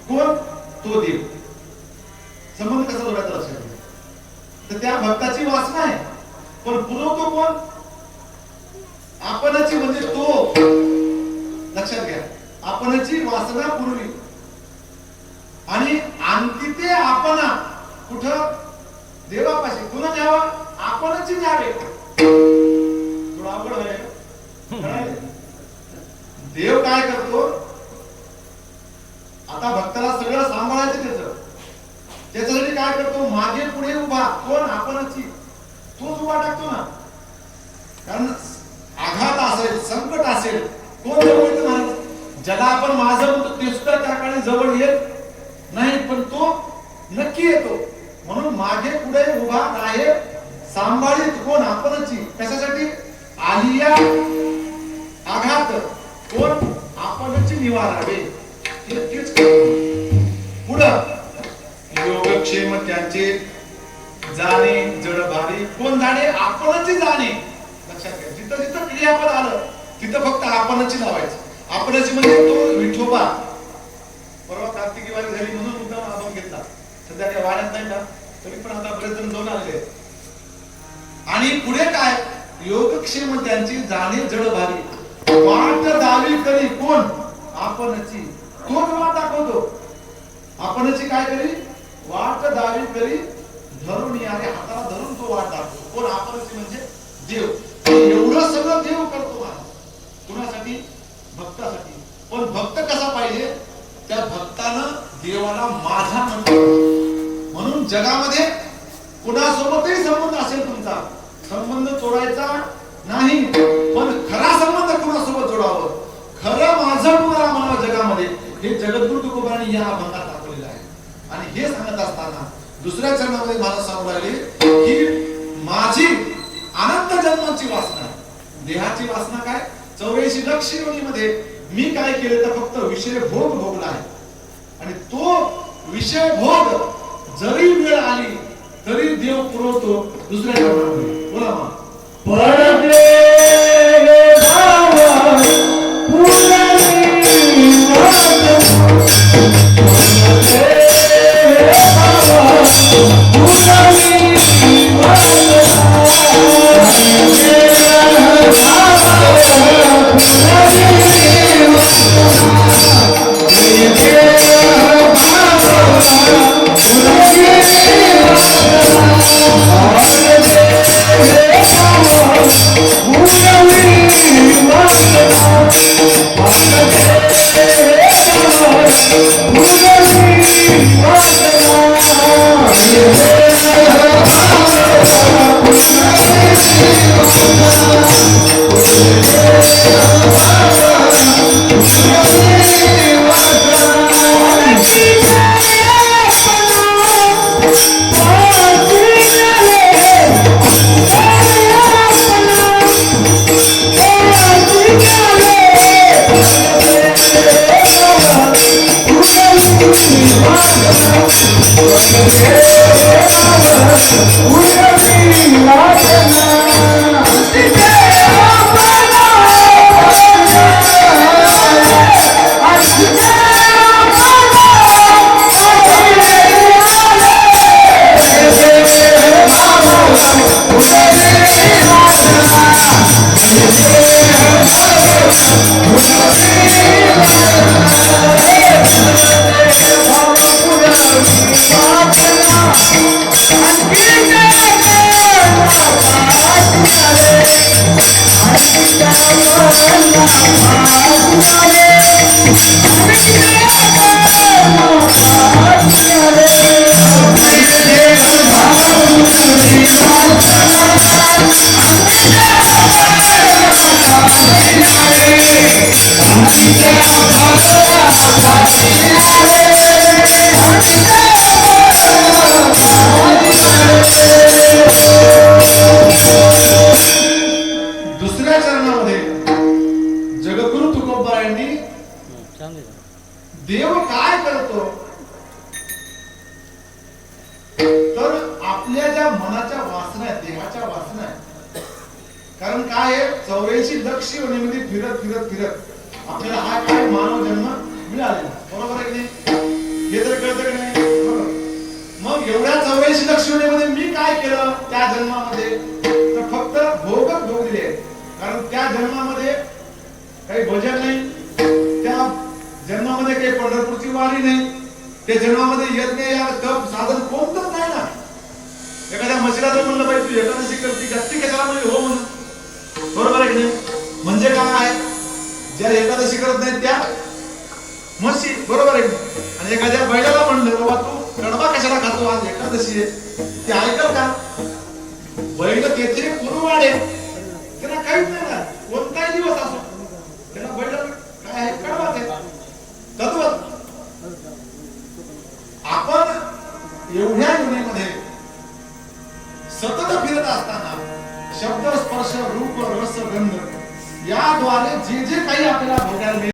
कोण, तो देव. संबंध कसा जोडायचा लक्षात घ्या. तर त्या भक्ताची वासना आहे पण पुरवतो कोण, आपणची म्हणजे तो. लक्षात घ्या, आपणची वासना पूर्वी आणि आणती ते आपणा कुठं, देवापाशी. कुणा न्यावा, आपणची न्यावे. थोडं अवघड आहे. देव काय करतो, आता भक्ताला सगळं सांभाळायचं त्याच्यासाठी काय करतो, मागे पुढे उभा. कोण, आपणची, तोच उभा टाकतो ना. कारण आघात असेल, संकट असेल, कोण जवळ येत नाही. ज्याला आपण माझं म्हणतो ते सुद्धा त्या काळी जवळ येत नाही, पण तो नक्की येतो. म्हणून मागे पुढे उभा आहे, सांभाळीत कोण, आपणची. कशासाठी, आलिया आघात कोण, आपणची निवारावे. तेच पुढं योगक्षेम त्यांचे जाणे जड भारी. कोण जाणे, आपणची जाणे. लक्षात घ्या, जिथं जिथं क्रियापद आलं तिथं फक्त आपणची लावायचं. आपणची म्हणजे तो विठोबा. परवा कार्तिकी वारी झाली म्हणून मुद्दाम आपण घेतला. सध्या काय वाढत नाही का, तरी पण आता बरेच जण जाऊन आलेले. आणि पुढे काय, योगक्षेम त्यांची जाणे जड भारी. वाट दावी करी कोण, आपणची. तोच वाट दाखवतो. आपणची काय करी, वाट दावी करी धरून यारे. हाताला धरून तो वाट दाखवतो. कोण, आपणची म्हणजे देव. एवढं सगळं देव करतो मला. कुणासाठी, भक्तासाठी. पण भक्त कसा पाहिजे, त्या भक्तानं देवाला माझा म्हणतो. म्हणून जगामध्ये कुणासोबतही संबंध असेल तुमचा, संबंध तोडायचा नाही, पण खरा संबंध कुणासोबत जोडावं. खरं माझं तुम्हाला म्हणावं जगामध्ये. हे जगद्गुरु तुकोबांनी या अभंगात दाखवलेलं आहे. आणि हे सांगत असताना दुसऱ्या चरणामध्ये मला सांगू लागले की माझी अनंत जन्माची वासना, देहाची वासना काय, 84 लक्ष योनीमध्ये मी काय केले तर फक्त विषय भोग भोगला आहे. आणि तो विषय भोग जरी वेळ आली तरी देव पुरवतो दुसऱ्या चरणामध्ये. बोला मग, परदेव भावा दुसऱ्या चरणामध्ये जगद्गुरु तुकोबा यांनी देव काय करतो तर आपल्या ज्या मनाच्या वासना आहेत, देहाच्या वासना आहेत, कारण काय आहे 84 लक्ष योनीमध्ये फिरत फिरत फिरत आपल्याला हा काय मानव जन्म मिळालेला, बरोबर आहे की नाही? हे तर कळतं की नाही? बरोबर. मग एवढ्या 84 लक्ष योनीमध्ये मी काय केलं त्या जन्मामध्ये, तर फक्त भोगच भोग दिले. कारण त्या जन्मामध्ये काही भजन नाही, त्या जन्मामध्ये काही पंढरपूरची वारी नाही, त्या जन्मामध्ये यज्ञ या तप साधन कोणतंच नाही ना. एखाद्या म्हशीला जर म्हणलं पाहिजे तू एकादशी करती जास्ती कशाला म्हणजे हो म्हणून, बरोबर आहे की नाही? म्हणजे काय आहे, ज्या एकादशी करत नाही त्या म्हशी, बरोबर आहे. आणि एखाद्या बैलाला म्हणलं बाबा तू कडबा कशाला खातो, आज एकादशी आहे, ते ऐकल का? बैल तेथे कुरुवाडे, त्याला काहीच नाही ना, कोणताही दिवस असो त्याला बैल काय आहे, कडबाच आहे. तद्वत आपण एवढ्या योनीमध्ये सतत फिरत असताना शब्द स्पर्श रूप रस गंध याद्वारे जे जे काही आपल्याला भोगायला मिळते,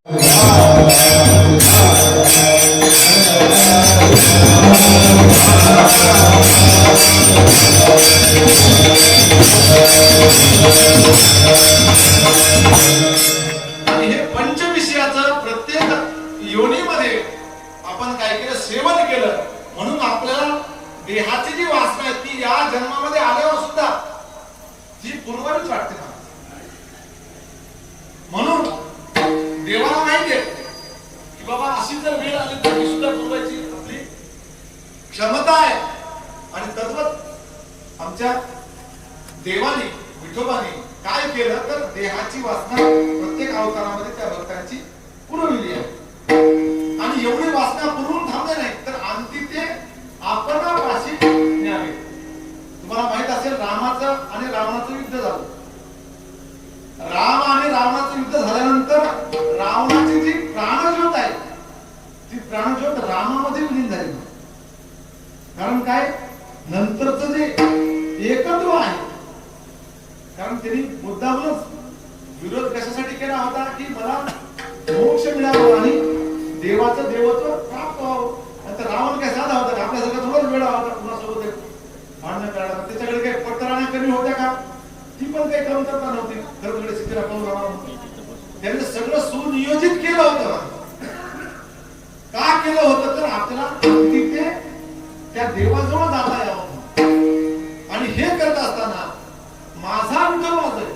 आणि हे पंचविषयाचं प्रत्येक योनीमध्ये आपण काय केलं, सेवन केलं, म्हणून आपल्याला देहाची जी वासना आहे ती या जन्मामध्ये आल्यावर सुद्धा ती पूर्वच वाटते ना. म्हणून देवाला माहिती आहे की बाबा अशी जर वेळ आली तर ही सुद्धा पूर्वाची आपली क्षमता आहे. आणि तद्वत आमच्या देवाने विठोबाने काय केलं तर देहाची वासना प्रत्येक अवतारामध्ये त्या भक्तांची पुरवली आहे. आणि एवढी वासना पुरवून थांबले नाही तर अंती ते आपणापाशी न्यावे. तुम्हाला माहित असेल रामाचं आणि रावणाचं युद्ध झालं. राम आणि रावणाचं युद्ध झाल्यानंतर रावणाची जी प्राणज्योत आहे ती प्राणज्योत रामामध्ये विलीन झाली. कारण काय, नंतरचं जे एकत्व आहे, कारण त्यांनी मुद्दामूनच विरोध कशासाठी केला होता की मला मोक्ष मिळावा आणि देवाचं देवत्व प्राप्त व्हावं. आता रावण काय साधा होता, आपल्यासारखा थोडाच वेळा होता कुणासोबत भांडणं करणार. त्याच्याकडे काही पटराण्या कमी होत्या का, ती पण काही कमतरता नव्हती. घरकडे सिद्धीला पाहून राहणार त्यांनी सगळं सुनियोजित केलं होतं. का केलं होतं तर आपल्याला तिथे त्या देवाजवळ जाता यावं. आणि हे करत असताना माझा विठोबा असेल,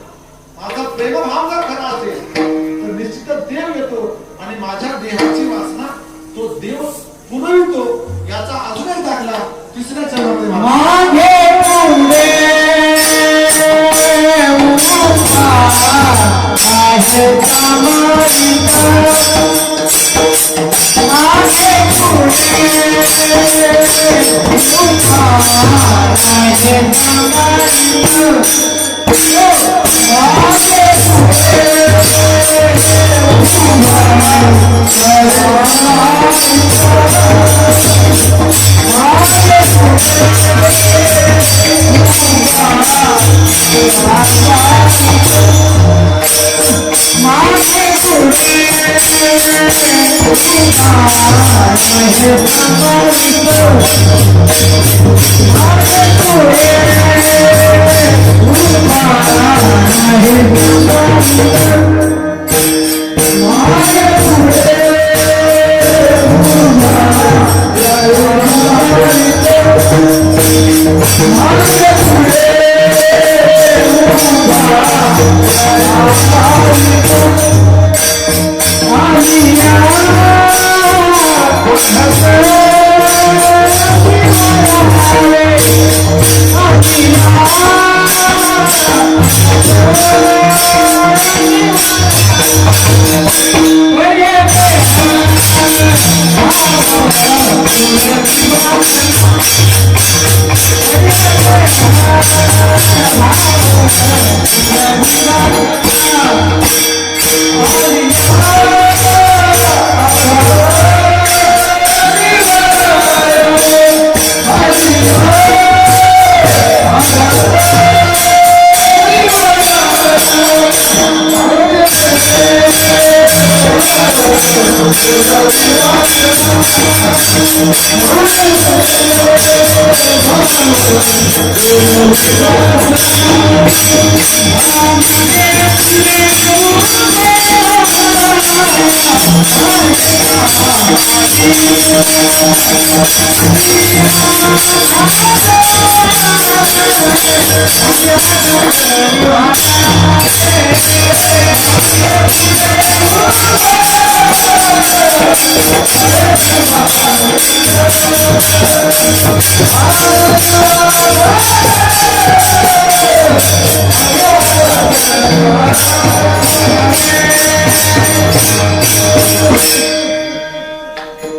माझा प्रेमभाव जर खरा असेल तर निश्चितच देव येतो आणि माझ्या देहाची वासना तो देव पुरवितो. याचा अजूनही दाखला तिसऱ्या चरणामध्ये मागे पुढे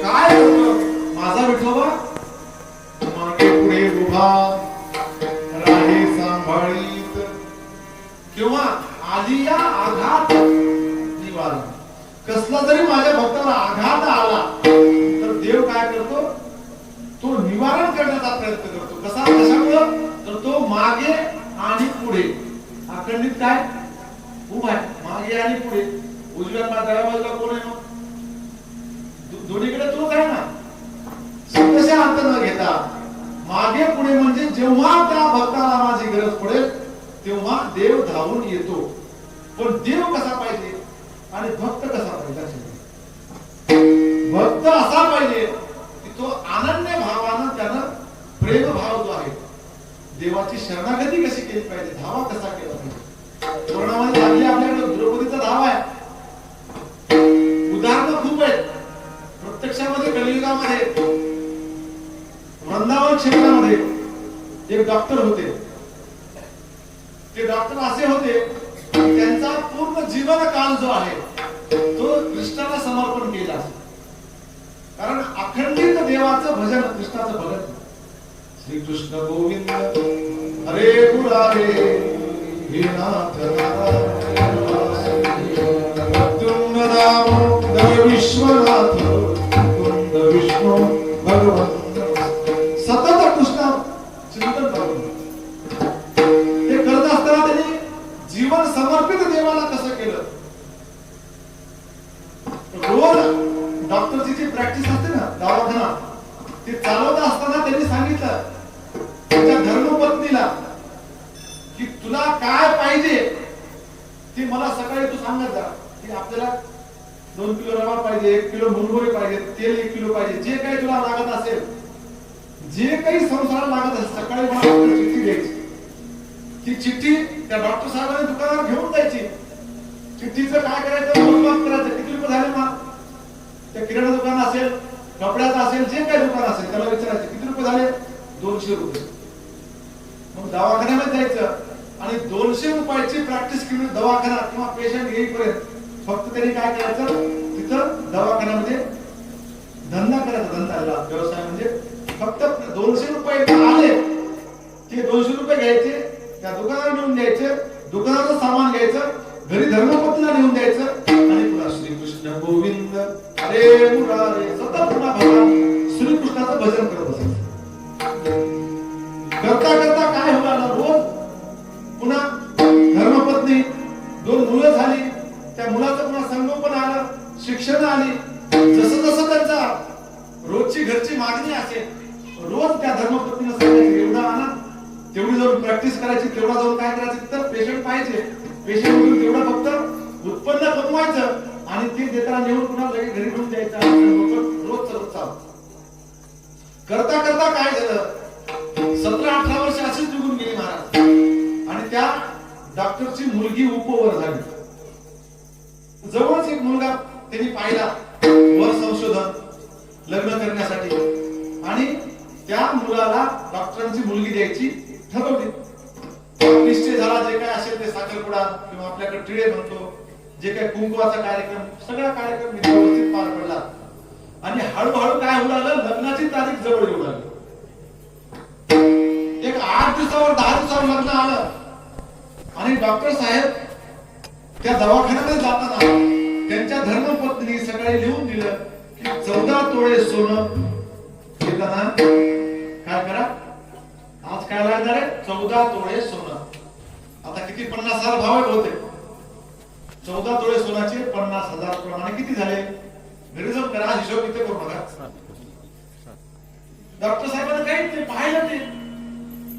काय करतो माझा विठोबा? मागे पुढे उभा राहे सांभाळीत, किंवा आधी या आघात निवारण. कसला जरी माझ्या भक्ताला आघात आला तर देव काय करतो? तो निवारण करण्याचा प्रयत्न करतो. कशामुळं? तर तो मागे आणि पुढे अखंडित काय उभा आहे. मागे आणि पुढे. उजव्या डाव्या बाजूला कोण आहे? मग दोन्हीकडे तोच आहे ना. स्वतःच्या अंत न घेता मागे पुढे म्हणजे जेव्हा त्या भक्ताला माझी गरज पडेल तेव्हा देव धावून येतो. पण देव कसा पाहिजे आणि भक्त कसा पाहिजे? भक्त असा पाहिजे की तो अनन्य भावानं त्यानं प्रेम भाव जो आहे देवाची शरणागती कशी केली पाहिजे, धावा कसा केला पाहिजे. पुराणामध्ये लागली आपल्याकडे द्रौपदीचा धावा आहे. उदाहरणं खूप आहेत. प्रत्यक्षामध्ये कलियुगामध्ये वृंदावन क्षेत्रामध्ये एक डॉक्टर होते. ते डॉक्टर असे होते की त्यांचा पूर्ण जीवन काळ जो आहे तो कृष्णाला समर्पण केला. कारण अखंडित देवाचं भजन, कृष्णाचं भजन. श्री कृष्ण गोविंद हरे मुरारे हे नाथ नारायण दामोदर विश्वनाथ कुंद विष्णू भगवंत. सतत कृष्ण चिंतन करून ते करत असताना त्यांनी जीवन समर्पित देवाला कसं केलं. रोज डॉक्टरची जी प्रॅक्टिस असते ना, दवाखाना, ते चालवत असताना त्यांनी सांगितलं त्याच्या धर्मपत्नीला की तुला काय पाहिजे ते मला सकाळी तू सांगत जा. की आपल्याला 2 किलो रवा पाहिजे, 1 किलो मुरमुरे पाहिजे, तेल 1 किलो पाहिजे, जे काही तुला लागत असेल, जे काही संसाराला लागत असेल, सकाळी मला चिठ्ठी द्यायची. ती चिठ्ठी त्या डॉक्टर साहेबांनी दुकानावर घेऊन जायची. चिठ्ठीचं काय करायचं, मोजमाप करायचं. किती रुपये झाले मग? त्या किराणा दुकान असेल, कपड्याचं असेल, जे काही दुकान असेल त्याला विचारायचं किती रुपये झाले. 200 रुपये. मग दवाखान्यामध्ये जायचं आणि 200 रुपयाची प्रॅक्टिस केली. दवाखाना किंवा पेशंट येईपर्यंत फक्त त्यांनी काय करायचं, तिथं दवाखान्यामध्ये धंदा करायचा. धंदा व्यवसाय म्हणजे फक्त 200 रुपये आले की 200 रुपये घ्यायचे, त्या दुकानावर नेऊन द्यायचे, दुकानाचं सामान घ्यायचं, घरी धर्मपत्नीला नेऊन द्यायचं आणि पुन्हा श्रीकृष्ण गोविंद हरे मुरारे सतत पुन्हा भगवान श्रीकृष्णाचं भजन करत बसायचं. करता करता काय होणार, रोज पुन्हा धर्मपत्नी, 2 मुलं झाली, त्या मुलाचं पुन्हा संगोपन आलं, शिक्षण आली. जसं जसं त्यांचा रोजची घरची मागणी असेल, रोज त्या धर्मपत्नीला सांगायचं एवढा आणा, तेवढी जाऊन प्रॅक्टिस करायची, तेवढा जाऊन काय करायचं, तर पेशंट पाहिजे, पेशंट म्हणून तेवढं फक्त उत्पन्न कमवायचं आणि ते देताना नेऊन पुन्हा लगेच घरी घेऊन द्यायचं. रोज चालू करता करता काय झालं, 17-18 वर्ष अशीच निघून गेली महाराज. आणि त्या डॉक्टरची मुलगी उपवर झाली. जवळच एक मुलगा त्यांनी पाहिला, वर संशोधन लग्न करण्यासाठी, आणि त्या मुलाला डॉक्टरांची मुलगी द्यायची ठरवली. निश्चय झाला. जे काय असेल ते साखरपुडा किंवा आपल्याकडे टिळे म्हणतो, जे काही कुंकवाचा कार्यक्रम, सगळा कार्यक्रम व्यवस्थित पार पडला. आणि हळूहळू काय होऊ लागलं, लग्नाची तारीख जवळ येऊ लागली. एक 8 दिवसावर 10 दिवसावर लग्न आलं आणि डॉक्टर साहेब त्या दवाखान्यामध्ये जाताना त्यांच्या धर्मपत्नी सकाळी लिहून दिलं की 14 तोळे सोनं घेताना काय करा, आज काय लागणार आहे, 14 तोळे सोनं. आता किती, 50,000 भाव होते. 14 तोळे सोनाचे 50,000 प्रमाणे किती झाले, घरी जाऊन करा, हिशोब इथे करू नका. डॉक्टर साहेबांनी काही ते पाहिलं, ते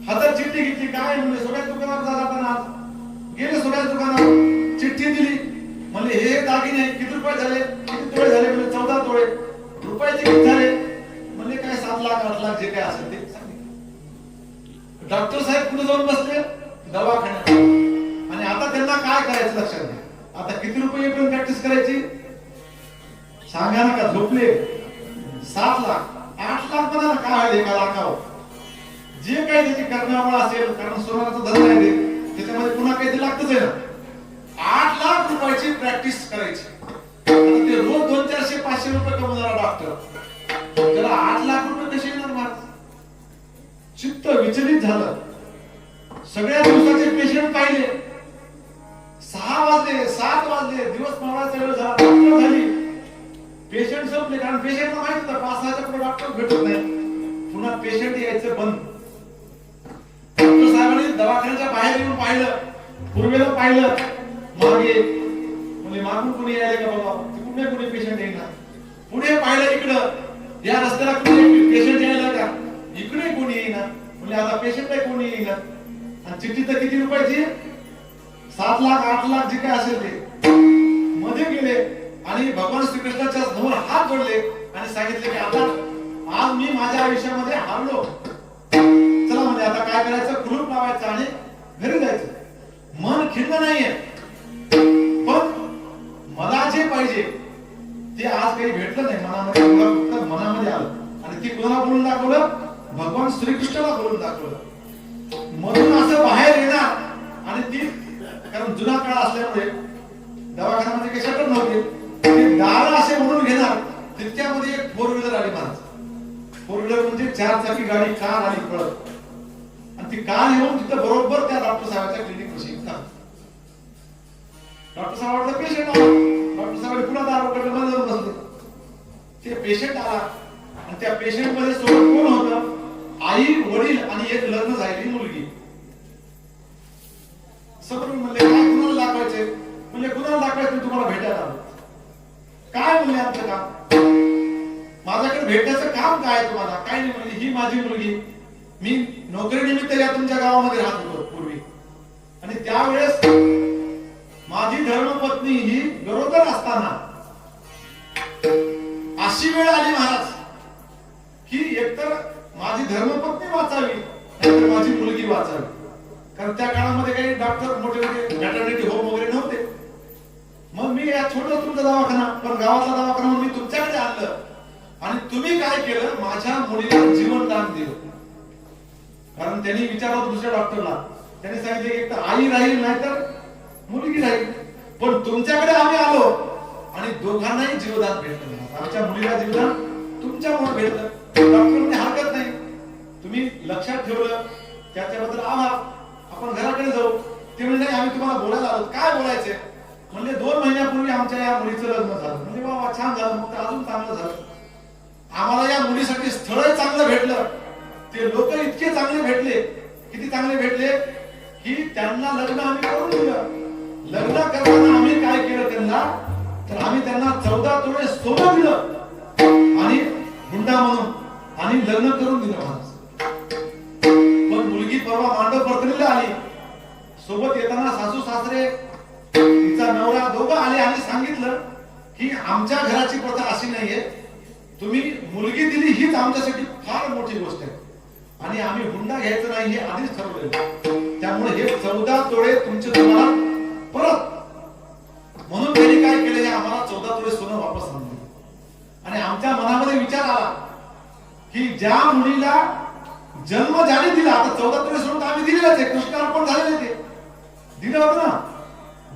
हातात चिठ्ठी घेतली, काय म्हणले सोन्याच्या दुकानात जा जाताना गेले, सोन्याच्या दुकानात चिठ्ठी दिली, म्हणले हे दागिने किती रुपये झाले, किती तोळे झाले, म्हणजे 14 तोळे. रुपयाचे किती झाले, म्हणले काय 7 लाख 8 लाख जे काय असेल ते सांगितलं. डॉक्टर साहेब कुठे जाऊन बसले, दवाखान्यात. आणि आता त्यांना काय करायचं लक्षात घ्या. आता किती रुपये पण प्रॅक्टिस करायची सांगा ना, का झोपले 7 लाख 8 लाख म्हणा, काय व्हायला एका लाखावर जे काही त्याची करण्यामुळे असेल, कारण सोनाराचा धंदा आहे त्याच्यामध्ये पुन्हा काही ते लागतच आहे ना. 8 लाख रुपयाची प्रॅक्टिस करायची. आता ते रोज 200, 400, 500 रुपये कमवणारा डॉक्टर, त्याला 8 लाख रुपये कसे येणार महाराज? चित्त विचलित झालं. सगळ्या दिवसाचे पेशंट पाहिले, 6 वाजले 7 वाजले, दिवस मावळाचा वेळ झाला, डॉक्टर झाली, पेशंट संपले. कारण पेशंटला माहित होतं 5-6च्या पुढे डॉक्टर भेटत नाही, पुन्हा पेशंट यायचं बंद. डॉक्टर साहेबांनी दवाखान्याच्या बाहेर येऊन पाहिलं, पूर्वेला पाहिलं, मागे म्हणजे मागून कोणी यायला का बाबा, तिकडून कोणी पेशंट येईना. पुढे पाहिलं, इकडं या रस्त्याला कोणी पेशंट यायला का, इकडे कोणी येईना. म्हणजे आता पेशंट कोणी येईना. आणि चिठ्ठी तर किती रुपयाची, 7 लाख 8 लाख जे काय असेल ते. मध्ये गेले आणि भगवान श्रीकृष्णाच्या समोर हात जोडले आणि सांगितले की आता आज मी माझ्या आयुष्यामध्ये हारलो, चला म्हणजे आता काय करायचं, कुलूप लावायचं आणि घरी जायचं. मन खिन्न नाहीये, पण मला जे पाहिजे ते आज काही भेटलं नाही मनामध्ये. फक्त मनामध्ये आलं आणि ती कोणाला बोलून दाखवलं, भगवान श्रीकृष्णाला बोलून दाखवलं. मधून असं बाहेर येणार आणि ती, कारण जुना काळ असल्यामुळे दवाखान्यामध्ये काही शटर नव्हते, ते दार असे म्हणून घेणार. तितक्यामध्ये एक 4 व्हीलर आली महाराज. 4 व्हीलर म्हणजे 4 चाकी गाडी, कार आली पळत. आणि ती कार येऊन तिथं बरोबर त्या डॉक्टर साहेबांच्या क्लिनिक पाशी उतरली. डॉक्टर साहेबांचा पेशंट आला, डॉक्टर साहेब पुन्हा दार उघडलं, बंद जाऊन बसले. ते पेशंट आला आणि त्या पेशंट मध्ये सोबत कोण होतं, आई, वडील आणि एक लग्न झालेली मुलगी. समोरून म्हणले काय कुणाला दाखवायचे, म्हणजे कुणाला दाखवायचं, तुम्हाला भेटायला आलो. काय म्हणले आमचं काम, माझ्याकडे भेटण्याचं काम काय तुम्हाला, काय नाही. म्हणजे ही माझी मुलगी, मी नोकरीनिमित्त या तुमच्या गावामध्ये राहत होतो पूर्वी, आणि त्यावेळेस माझी धर्मपत्नी ही गरोदर असताना अशी वेळ आली महाराज की एकतर माझी धर्मपत्नी वाचावी नाहीतर माझी मुलगी वाचावी. कारण त्या काळामध्ये काही डॉक्टर मोठे मोठे मॅटर्निटी होम वगैरे नव्हते. मग मी या छोटा तुमचा दवाखाना, पण गावातला दवाखाना म्हणून मी तुमच्याकडे आणलं आणि तुम्ही काय केलं, माझ्या मुलीला जीवनदान दिलं. कारण त्यांनी विचारलं दुसऱ्या डॉक्टरला, त्यांनी सांगितले एक तर आई राहील नाहीतर मुलगी राहील, पण तुमच्याकडे आम्ही आलो आणि दोघांनाही जीवदान भेटलं. आमच्या मुलीला जीवदान तुमच्यामुळे भेटलं. डॉक्टर म्हणजे हरकत नाही, तुम्ही लक्षात ठेवलं त्याच्याबद्दल आभार, आपण घराकडे जाऊ. ते म्हणजे आम्ही तुम्हाला बोलायला आलो. काय बोलायचे म्हणजे 2 महिन्यापूर्वी आमच्या या मुलीचं लग्न झालं. म्हणजे बाबा छान झालं, मग तर अजून चांगलं झालं. आम्हाला या मुलीसाठी स्थळ चांगलं भेटलं, ते लोक इतके चांगले भेटले, किती चांगले भेटले की त्यांना लग्न आम्ही करून दिलं. लग्न करताना आम्ही काय केलं त्यांना, तर आम्ही त्यांना 14 तोळे सोनं दिलं आणि हुंडा म्हणून आणि लग्न करून दिलं महाराज. पण मुलगी परवा मांडव परतणीला आली, सोबत येताना सासू सासरे तिचा नवरा दोघं आले आणि सांगितलं की आमच्या घराची प्रथा अशी नाहीये, तुम्ही मुलगी दिली हीच आमच्यासाठी फार मोठी गोष्ट आहे आणि आम्ही हुंडा घ्यायचं नाही हे आधीच ठरवलेलं. त्यामुळे हे 14 तोळे तुमचे तुम्हाला परत. म्हणून त्यांनी काय केलं, हे आम्हाला 14 तोळे सोनं वापस आणलं. आणि आमच्या मनामध्ये विचार आला की ज्या मुलीला जन्म ज्याने दिला, आता 14 तोळे सोनं आम्ही दिलेलंच आहे, कृष्णार्पण झालेलं ते दिलं होतं ना.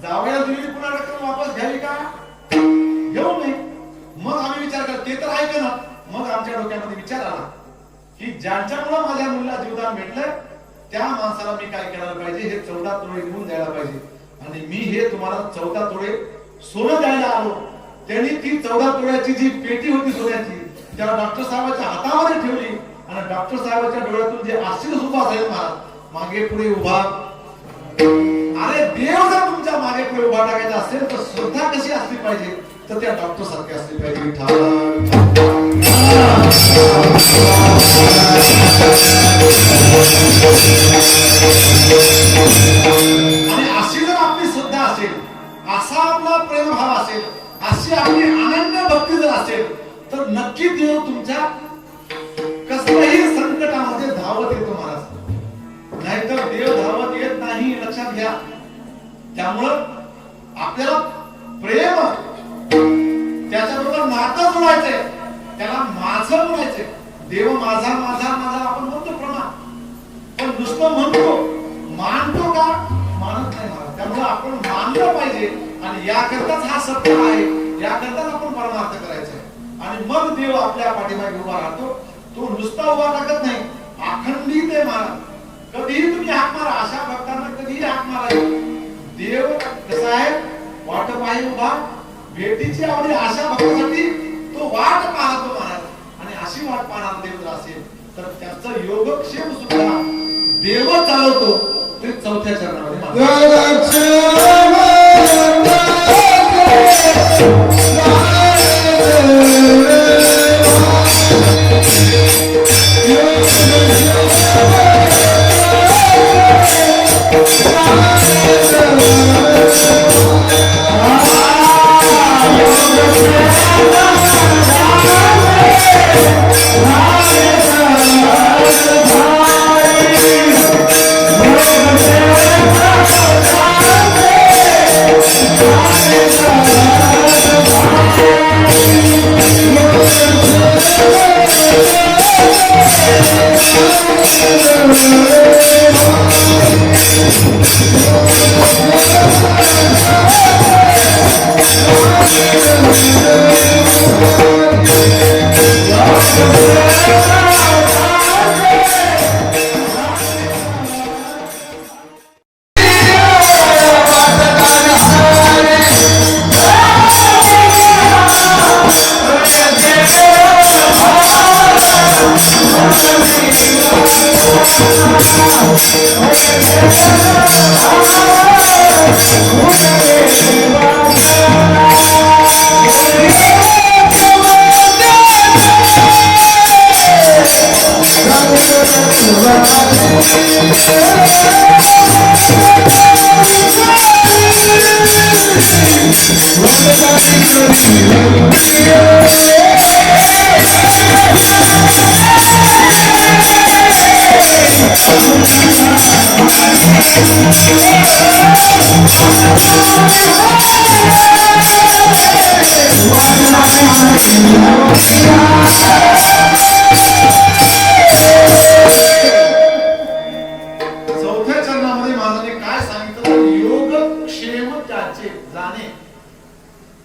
जावयाला दिलेली पुन्हा रक्कम वापस घ्यावी का, घेऊ नये. मग आम्ही विचार केला, ते तर ऐक ना. मग आमच्या डोक्यामध्ये विचार आला की ज्यांच्यामुळे माझ्या मुलीला जीवदान भेटलं त्या माणसाला मी काय करायला पाहिजे, हे 14 तोळे घेऊन द्यायला पाहिजे. आणि मी हे तुम्हाला 14 तोळे सोनं द्यायला आलो. त्यांनी ती 14 तोळ्याची जी पेटी होती सोन्याची, त्याला डॉक्टर साहेबांच्या हातामध्ये ठेवली आणि डॉक्टर साहेबांच्या डोळ्यातून जे आश्चर्य सुद्धा असेल महाराज, मागे पुढे उभा. अरे देव जर तुमच्या मागे पुढे उभा टाकायचा असेल तर श्रद्धा कशी असली पाहिजे तर त्या डॉक्टर सारखी असली पाहिजे. विठ्ठल आणि अशी जर आपली श्रद्धा असेल, असा आपला प्रेमभाव असेल, अशी आपली अनन्य भक्ती जर असेल तर नक्की देव तुमच्या कसल्याही संकटामध्ये धावत येतो महाराज. नाहीतर देव धावत येत नाही, लक्षात घ्या. त्यामुळं आपल्याला प्रेम त्याच्याबरोबर नातं जोडायचंय, त्याला माझं म्हणायचंय. देव माझा माझा माझा आपण म्हणतो प्रमाण, पण नुसतं म्हणतो, मानतो का? मानत नाही महाराज. त्यामुळे आपण मानलं पाहिजे आणि याकरताच हा सप्ताह आहे, याकरताच आपण परमार्थ करायचा आहे. आणि मग देव आपल्या पाठीमागे उभा राहतो. तो नुसता उभा टाकत नाही, अखंडित आहे महाराज. कधीही तुम्ही हाक मारा, अशा भक्तांना कधीही हाक मारा. देव कसा आहे, वाट पाही उभा, भेटीची आवडी अशा भक्तासाठी तो वाट पाहतो महाराज. आणि अशी वाट पाहणारा देव जर असेल तर त्याचा योगक्षेम सुद्धा देव चालवतो. ते चौथ्या चरणामध्ये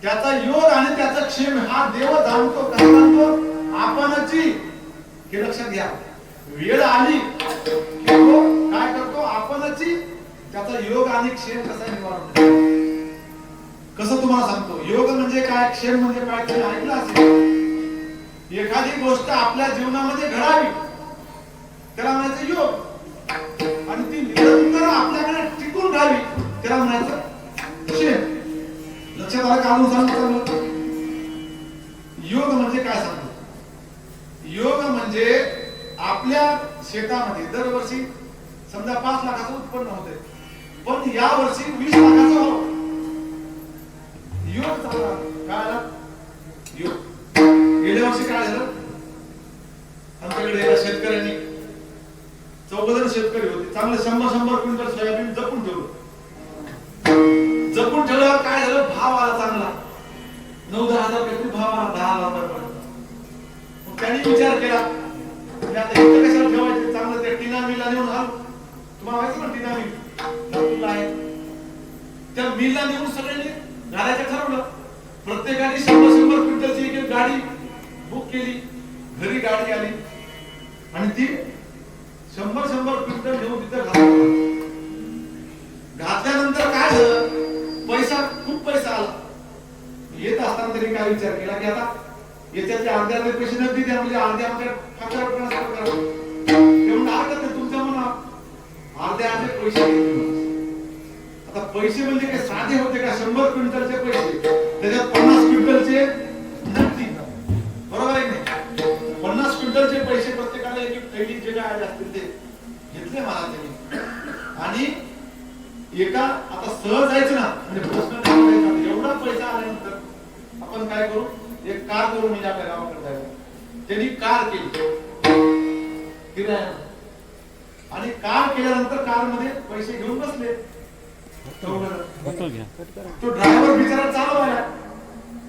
त्याचा योग आणि त्याचा क्षेम हा देव जाणतो. कसा जाणतो? आपणची. हे लक्षात घ्या. वेळ आली की तो काय करतो? आपणची त्याचा योग आणि क्षेम कसा निवारण. कसं तुम्हाला सांगतो? योग म्हणजे काय, क्षेम म्हणजे काय तुम्ही ऐकलं असेल. एखादी गोष्ट आपल्या जीवनामध्ये घडावी त्याला म्हणायचं योग, आणि ती निरंतर आपल्याकडे टिकून राहावी त्याला म्हणायचं क्षेम. लक्षात आलं का? सांगतो योग म्हणजे काय सांगतो. योग म्हणजे आपल्या शेतामध्ये दरवर्षी समजा 5 लाखाचं उत्पन्न होते, पण या वर्षी 20 लाखाचं हो. योग चांगला. काय आला? योग. गेल्या वर्षी काय झालं? आमच्याकडे एका शेतकऱ्यांनी, 14 जण शेतकरी होते, चांगले 100 क्विंटल सोयाबीन जपून ठेवलं. जपून ठेवल्यावर काय झालं? भाव आला चांगला, 9-10 हजार रुपये भाव आला, 10,000 रुपये. मग त्यांनी विचार केला आता इथं कशाला ठेवायचे, चांगलं त्या टीना मिलला नेऊन आलो. तुम्हाला माहिती ना टीना मिल नागपूरला आहे, त्या मिलला नेऊन सगळ्यांनी घालायचं ठरवलं. प्रत्येकाने 100 क्विंटलची एक गाडी बुक केली. घरी गाडी आली आणि ती 100 क्विंटल घेऊन तिथं घातल्यानंतर काय झालं? खूप पैसा आला. येत असताना तरी काय विचार केला की आता याच्यातले अर्ध्याचे पैसे नगदी द्या, म्हणजे अर्ध्या आमच्या खात्यावर ट्रान्सफर करा. ते म्हणून अर्ध्या तुमच्या म्हणा अर्धे पैसे. आता पैसे म्हणजे काय साधे होते का? 100 क्विंटलचे पैसे, त्याच्यात 50 क्विंटलचे नगदी. बरोबर आहे की नाही? 50 क्विंटलचे पैसे प्रत्येकाला एक एक थैली जे काय आले असतील ते घेतले महाराजांनी. आणि एका आता सहज जायचं ना, म्हणजे प्रश्न नाही विचारायचा. एवढा पैसा आल्यानंतर आपण काय करू? एक कार करू, म्हणजे आपल्या गावाकडे जायला. त्यांनी कार केली किराया, आणि कार केल्यानंतर कार मध्ये पैसे घेऊन बसले. तो ड्रायव्हर बिचारा चालवायला